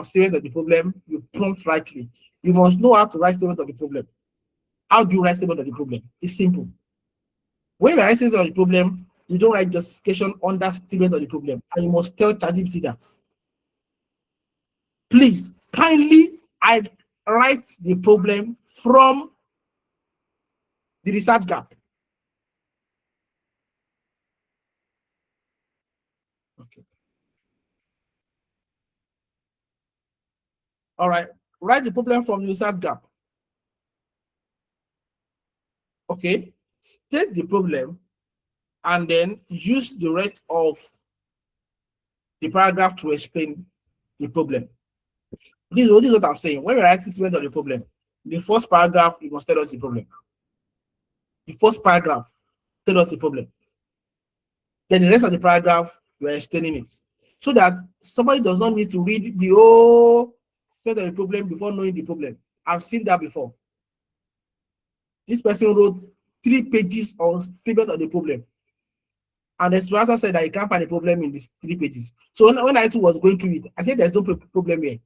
statement of the problem, you prompt rightly. You must know how to write statement of the problem. How do you write statement of the problem? It's simple. When you write statement of the problem, you don't write justification under statement of the problem, and you must tell ChatGPT that. Please, kindly, I write the problem from the research gap. Okay. All right, write the problem from the research gap. Okay, state the problem and then use the rest of the paragraph to explain the problem. This is what I'm saying. When we write statement of the problem, the first paragraph, you must tell us the problem. The first paragraph, tell us the problem. Then the rest of the paragraph, we're explaining it. So that somebody does not need to read the whole statement of the problem before knowing the problem. I've seen that before. This person wrote 3 pages on statement of the problem. And the supervisor said that you can't find a problem in these 3 pages. So when I too was going through it, I said there's no problem here.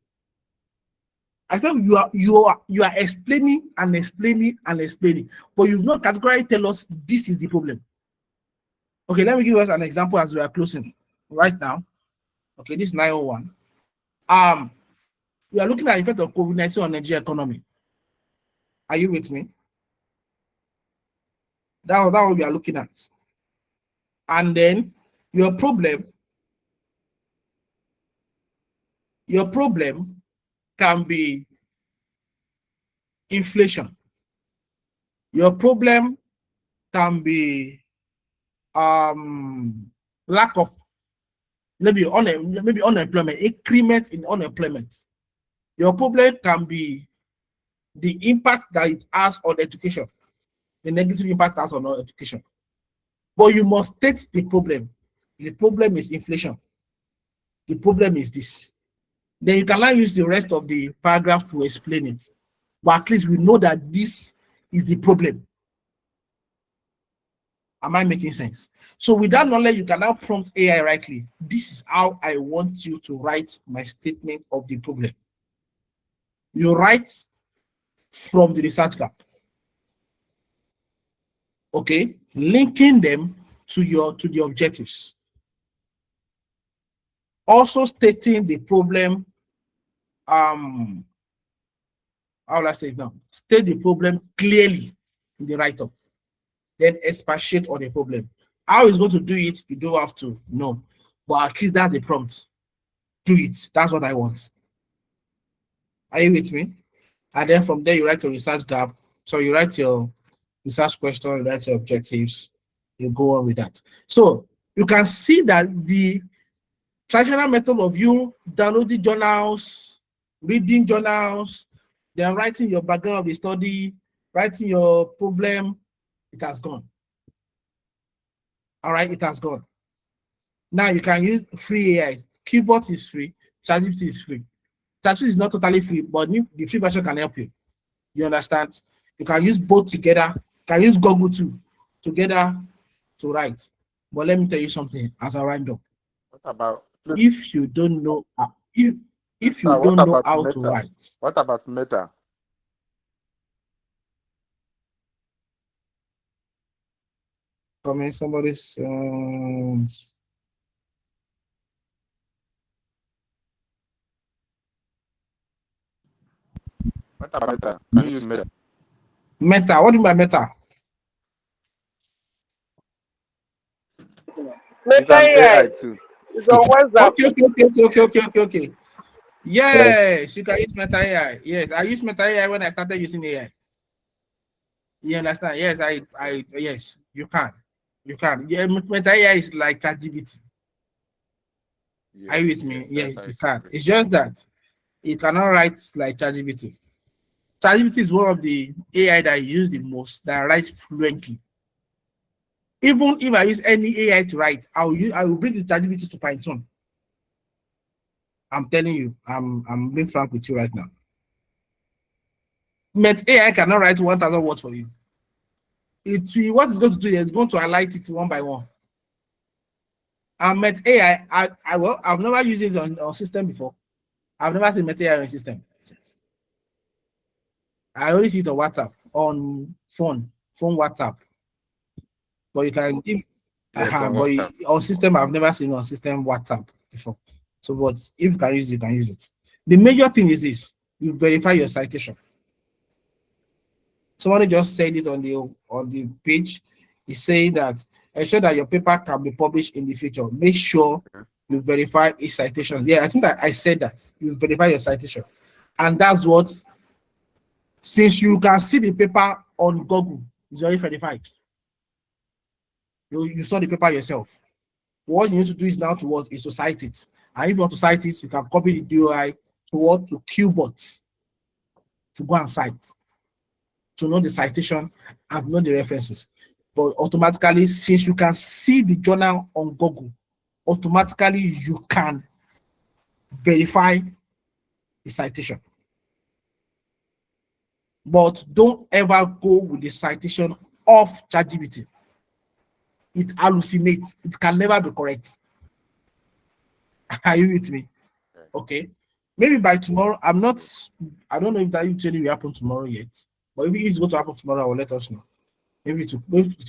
I said you are explaining and explaining and explaining, but you've not categorically tell us this is the problem. Okay, let me give us an example as we are closing right now. Okay, this is 901. We are looking at the effect of COVID-19 on Nigeria economy. Are you with me? That's what we are looking at. And then your problem can be inflation. Your problem can be lack of maybe unemployment, increment in unemployment. Your problem can be the impact that it has on education, the negative impact it has on education. But you must state the problem. The problem is inflation. The problem is this. Then you can now use the rest of the paragraph to explain it. But at least we know that this is the problem. Am I making sense? So with that knowledge, you can now prompt AI rightly. This is how I want you to write my statement of the problem. You write from the research gap. Okay, linking them to the objectives. Also stating the problem, how will I say it now? State the problem clearly in the write-up, then expatiate on the problem. How he's going to do it, you don't have to know, but at least that's the prompt. Do it. That's what I want. Are you with me? And then from there, you write your research gap. So you write your research question, you write your objectives, you go on with that. So you can see that the traditional method of you downloading journals, reading journals, then writing your background of the study, writing your problem, it has gone. All right, it has gone. Now you can use free AI. Keyboard is free, ChatGPT is free. ChatGPT is not totally free, but the free version can help you. You understand? You can use both together. You can use Google too together to write. But let me tell you something as a roundup. What about If you don't know, if you what don't know about how Meta? to write, What about Meta? comment somebody's What about Meta? Can you use Meta? Meta. What do you mean by Meta? It's an AI too. It's on WhatsApp. Okay. Yes, you can use Meta AI. Yes, I used Meta AI when I started using AI. You understand? Yes, yes, you can. You can. Yeah, Meta AI is like ChatGPT. Yes, Are you with me? yes, Yes, that's how you it's can. supposed It's just that it cannot write like ChatGPT. ChatGPT is one of the AI that I use the most, that writes fluently. Even if I use any AI to write, I will bring the ChatGPT to fine tune. I'm telling you, I'm being frank with you right now. Met AI cannot write 1,000 words for you. What it's going to do is going to highlight it one by one. And Met AI, I've never used it on system before. I've never seen Met AI on system. I only see it on WhatsApp, on phone WhatsApp. But you can give, Yes, but on WhatsApp. on system, I've never seen on system WhatsApp before. So, but if you can use it, you can use it. The major thing is this: you verify your citation. Somebody just said it on the page. He's saying that ensure that your paper can be published in the future. Make sure you verify its citations. Yeah, I think that I said that. You verify your citation. And that's what, since you can see the paper on Google, it's already verified. You saw the paper yourself. What you need to do is now to cite it. And if you want to cite it, you can copy the DOI to Qbots to go and cite, to know the citation and know the references. But automatically, since you can see the journal on Google, automatically you can verify the citation. But don't ever go with the citation of ChatGPT. It hallucinates. It can never be correct. Are you with me? Okay. Maybe by tomorrow, I don't know if that usually will happen tomorrow yet. But if it's going to happen tomorrow, I will let us know. Maybe it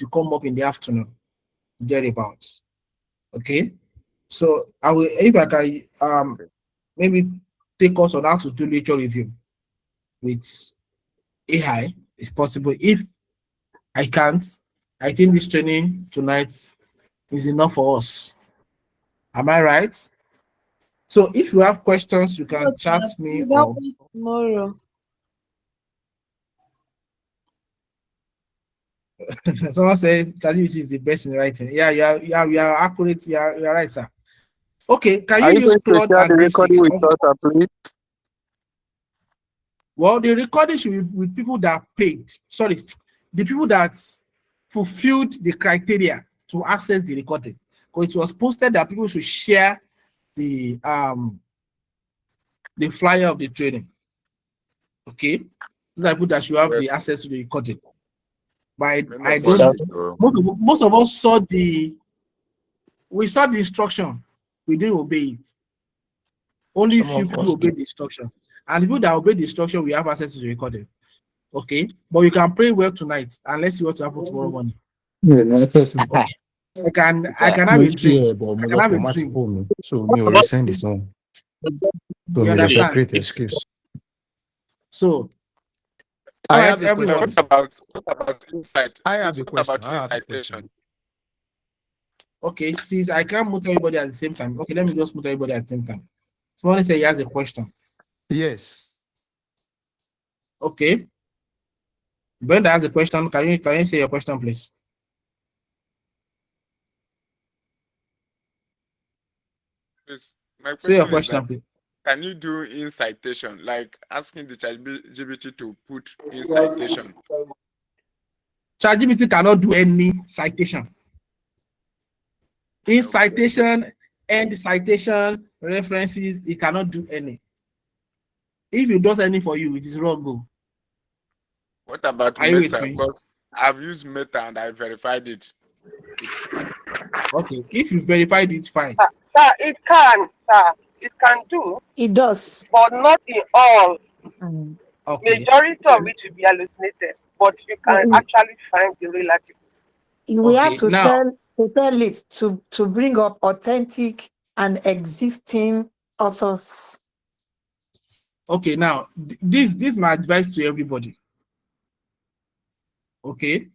will come up in the afternoon, thereabouts. Okay. So I will, if I can maybe take us on how to do literature review with AI, if possible. If I can't, I think this training tonight is enough for us. Am I right? So if you have questions, you can chat me or tomorrow. someone says ChatGPT is the best in writing. Yeah, you are accurate. You are right, sir. Okay, can Are you you use going to Claude share and the DeepSeek? recording with us, please? Well, the recording should be with people that paid. Sorry, the people that fulfilled the criteria to access the recording. Because it was posted that people should share the flyer of the training. Okay, those are people that should have the access to the recording. But I don't. Most of us saw we saw the instruction. We didn't obey it. Only few people obeyed the instruction. And the people that obey the instruction, we have access to the recording. Okay, but you can pray well tonight and let's see what will happen tomorrow morning. Okay. I can have a dream. I can have a dream. So me will resend this one. So You me therefore understand? create excuse. So I all have right, a everyone. question. What about insight? I have a What question. about I have a incitation? question. Okay, since I can't mute everybody at the same time, okay, let me just mute everybody at the same time. Someone say he has a question. Yes. Okay. Brenda has a question. Can you say your question, please? Yes, my Say your question is question, that please. can you do incitation, like asking the ChatGPT to put incitation? ChatGPT cannot do any citation. In citation and citation references, it cannot do any. If it does any for you, it is wrong. Go. What about Are you with Meta? me? Because I've used Meta and I verified it. Okay, if you verified it, fine. Sir, it can, sir. It can do, It does. but not in all. Okay. Majority of it will be hallucinated, but you can actually find the relative. We have Okay, to now tell it to bring up authentic and existing authors. okay, now this is my advice to everybody. Okay.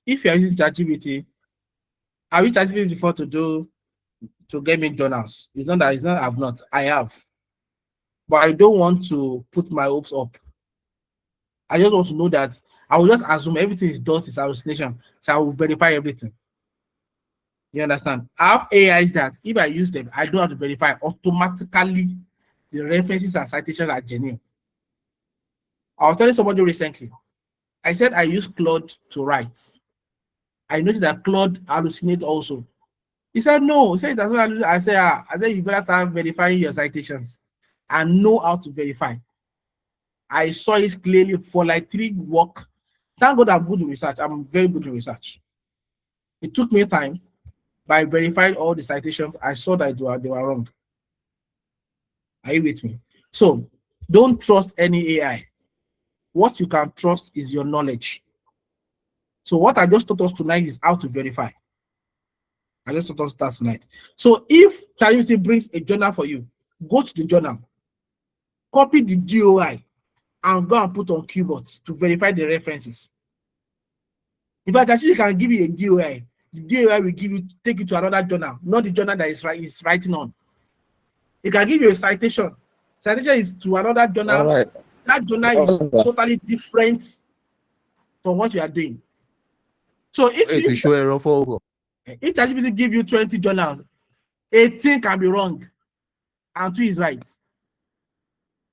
If you are using ChatGPT, have you ChatGPT before to get me journals? It's not I've not. I have. But I don't want to put my hopes up. I just want to know that I will just assume everything is done is hallucination. So I will verify everything. You understand? I have AIs that if I use them, I don't have to verify automatically the references and citations are genuine. I was telling somebody recently, I said I use Claude to write. I noticed that Claude hallucinates also. He said no. He said that's what I said you better start verifying your citations and know how to verify. I saw it clearly for like 3 work. Thank God I'm good in research. I'm very good in research. It took me time, but I verified all the citations. I saw that they were wrong. Are you with me? So don't trust any AI. What you can trust is your knowledge. So what I just taught us tonight is how to verify. I just taught us that tonight. So if ChatGPT brings a journal for you, go to the journal, copy the DOI, and go and put on keyboards to verify the references. In fact, ChatGPT can give you a DOI. The DOI will take you to another journal, not the journal that is writing on. It can give you a citation. Citation is to another journal. All right. That journal is totally different from what you are doing. So if ChatGPT give you 20 journals, 18 can be wrong and 2 is right.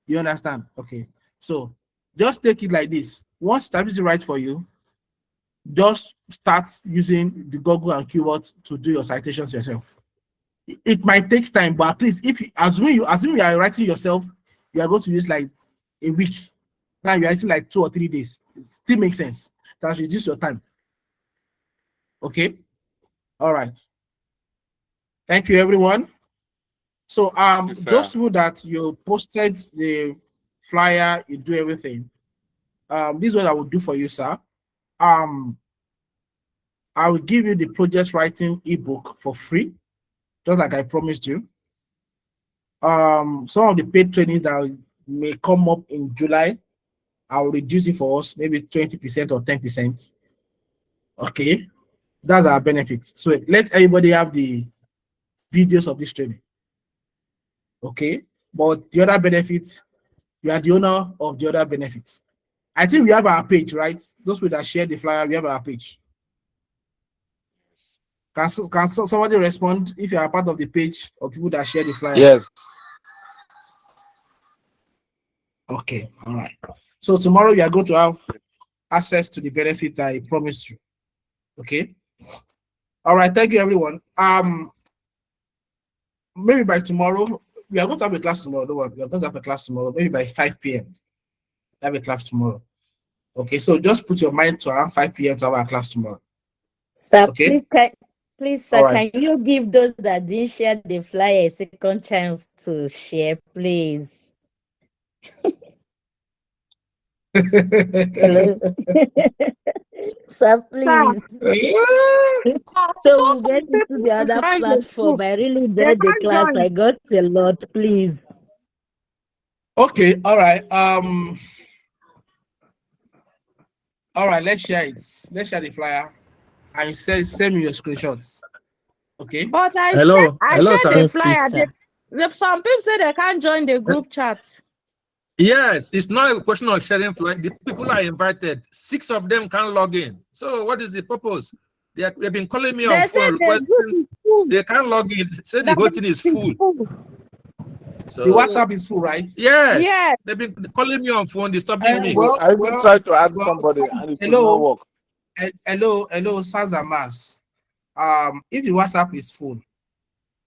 You understand? Okay. So just take it like this. Once ChatGPT writes for you, just start using the Google and keywords to do your citations yourself. It might take time, but at least if you assume you are writing yourself, you are going to use like a week. Now you are using like 2 or 3 days. It still makes sense. That reduce your time. Okay. All right. Thank you, everyone. So those people that you posted the flyer, you do everything. This is what I will do for you, sir. I will give you the project writing ebook for free, just like I promised you. Some of the paid trainings that may come up in July, I will reduce it for us, maybe 20% or 10%. Okay, that's our benefit. So let everybody have the videos of this training. Okay, but the other benefits, you are the owner of the other benefits. I think we have our page, right? Those people that share the flyer, we have our page. Can somebody respond if you are part of the page of people that share the flyer? Yes. Okay, all right. So tomorrow you are going to have access to the benefit that I promised you. Okay. All right. Thank you, everyone. Maybe by tomorrow we are going to have a class tomorrow. Don't worry, we are going to have a class tomorrow. Maybe by 5 p.m. Have a class tomorrow. Okay. So just put your mind to around 5 p.m. to have our class tomorrow. Sir, Okay. please, sir, All right. can you give those that didn't share the flyer a second chance to share, please? Hello. Sir, Sir, please. So those we'll get into the other join the platform. group. I really They enjoyed the can't class. join. I got a lot, please. Okay, all right. All right, let's share it. Let's share the flyer and send me your screenshots. Okay. But I Hello, hello, shared sir. the Okay, flyer. sir. Some people say they can't join the group chat. Yes, it's not a question of sharing flight. The people are invited. 6 of them can't log in. So what is the purpose? They've been calling me on They said phone the group requesting. is full. They can't log in. Say the That whole thing is full. So The WhatsApp is full, right? yes, Yeah. they've been calling me on phone, disturbing me. Well, I even tried to add somebody and it could not hello, work. hello, Sazamas. If the WhatsApp is full,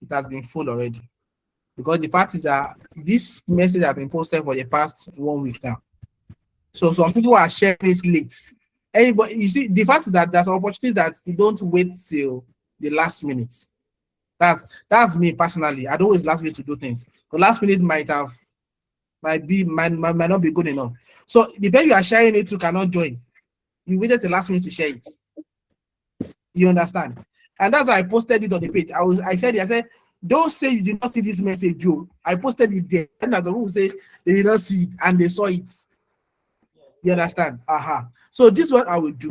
it has been full already. Because the fact is that this message has been posted for the past 1 week now. So some people are sharing it late. Anybody, you see, the fact is that there's opportunities that you don't wait till the last minute. That's me personally. I don't always last minute to do things. The last minute might not be good enough. So the person you are sharing it to cannot join. You waited the last minute to share it. You understand? And that's why I posted it on the page. I said, don't say you did not see this message, Joe. I posted it there. And as people say they did not see it and they saw it. You understand? So this is what I will do.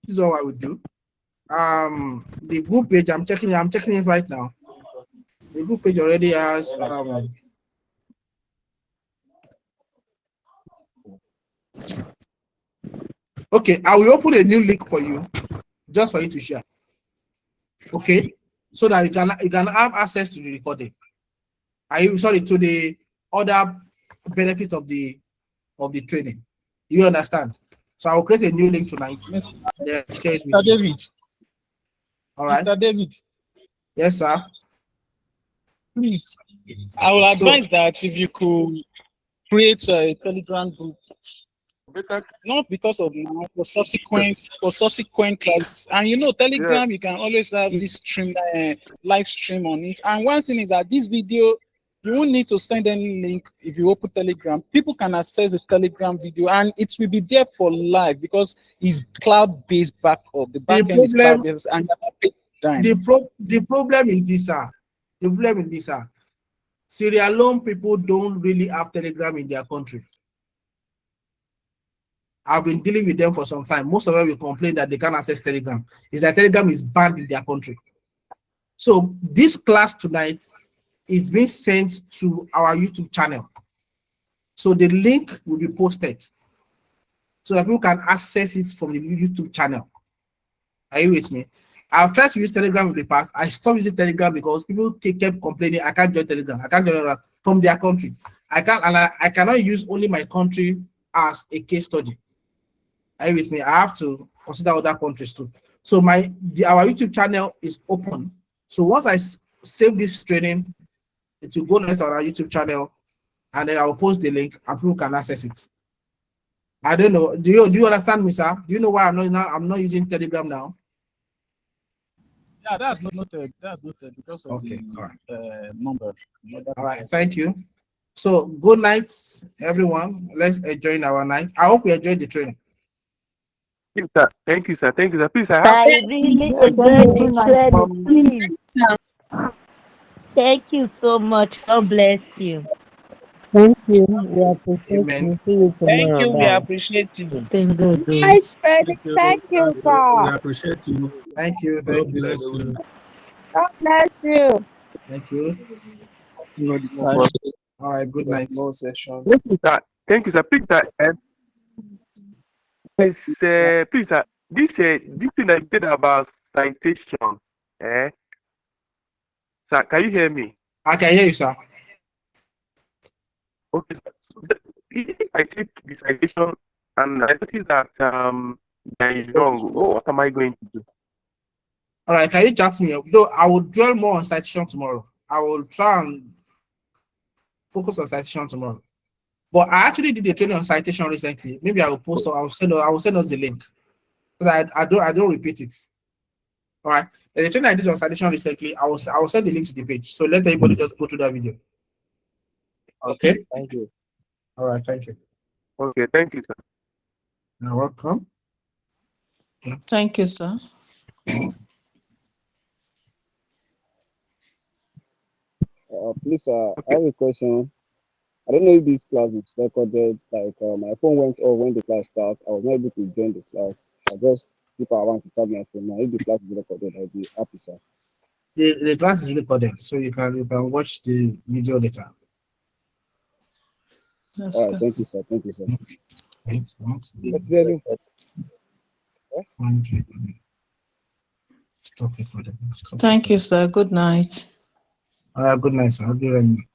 This is what I will do. The group page, I'm checking it right now. The group page already has okay, I will open a new link for you just for you to share. Okay, so that you can have access to the recording. To the other benefit of the training. You understand? So I will create a new link tonight. Mr. David. All right. Mr. David. Yes, sir. Please, I will advise that if you could create a Telegram group, not because of now, for subsequent classes. And you know, Telegram, you can always have this live stream on it. And one thing is that this video, you won't need to send any link if you open Telegram. People can access the Telegram video and it will be there for live because it's cloud-based backup. The backend is cloud-based and the problem is this, sir. The problem is this, sir. Sierra Leone people don't really have Telegram in their country. I've been dealing with them for some time. Most of them will complain that they can't access Telegram. Is that Telegram is banned in their country. So this class tonight is being sent to our YouTube channel. So the link will be posted so that people can access it from the YouTube channel. Are you with me? I've tried to use Telegram in the past. I stopped using Telegram because people kept complaining, I can't join Telegram. I can't join from their country. I cannot use only my country as a case study. Are you with me? I have to consider other countries too. So our YouTube channel is open. So once I save this training, it will go to our YouTube channel, and then I will post the link, and people can access it. I don't know. Do you understand me, sir? Do you know why I'm not using Telegram now? Yeah, that's noted. That's noted because of the number. All right, thank you. So good night, everyone. Let's enjoy our night. I hope you enjoyed the training. Thank you, sir. Thank you, sir. Please, I really enjoyed the training. Thank you so much. God bless you. Thank you. We appreciate you. See you Thank tomorrow. you. We Bye. appreciate you. It's been good. Nice training. Thank you, We sir. appreciate you. Thank you. God bless you. God bless you. Thank you. All right, good night. Thank you, sir. Thank you, sir. Please, sir. Please, sir. This thing that you said about citation, sir, can you hear me? I can hear you, sir. Okay. If I take the citation and I notice that there is wrong, what am I going to do? All right, can you chat me up? Though I will dwell more on citation tomorrow. I will try and focus on citation tomorrow. But I actually did a training on citation recently. Maybe I will post or I will send us the link. But I don't repeat it. All right. The training I did on citation recently, I will send the link to the page. So let everybody just go through that video. Okay. Thank you. All right, thank you. Okay, thank you, sir. You're welcome. Thank you, sir. Please, I have a question. I don't know if this class is recorded. Like, my phone went off when the class started. I was not able to join the class. I just keep around to tap my phone. Now, if the class is recorded, I'll be happy, sir. The class is recorded, so you can watch the video later. All right, thank you, sir. Thank you, sir. Stop recording. Thank you, sir. Good night. Good night, sir. I'll be right back.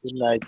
Good night.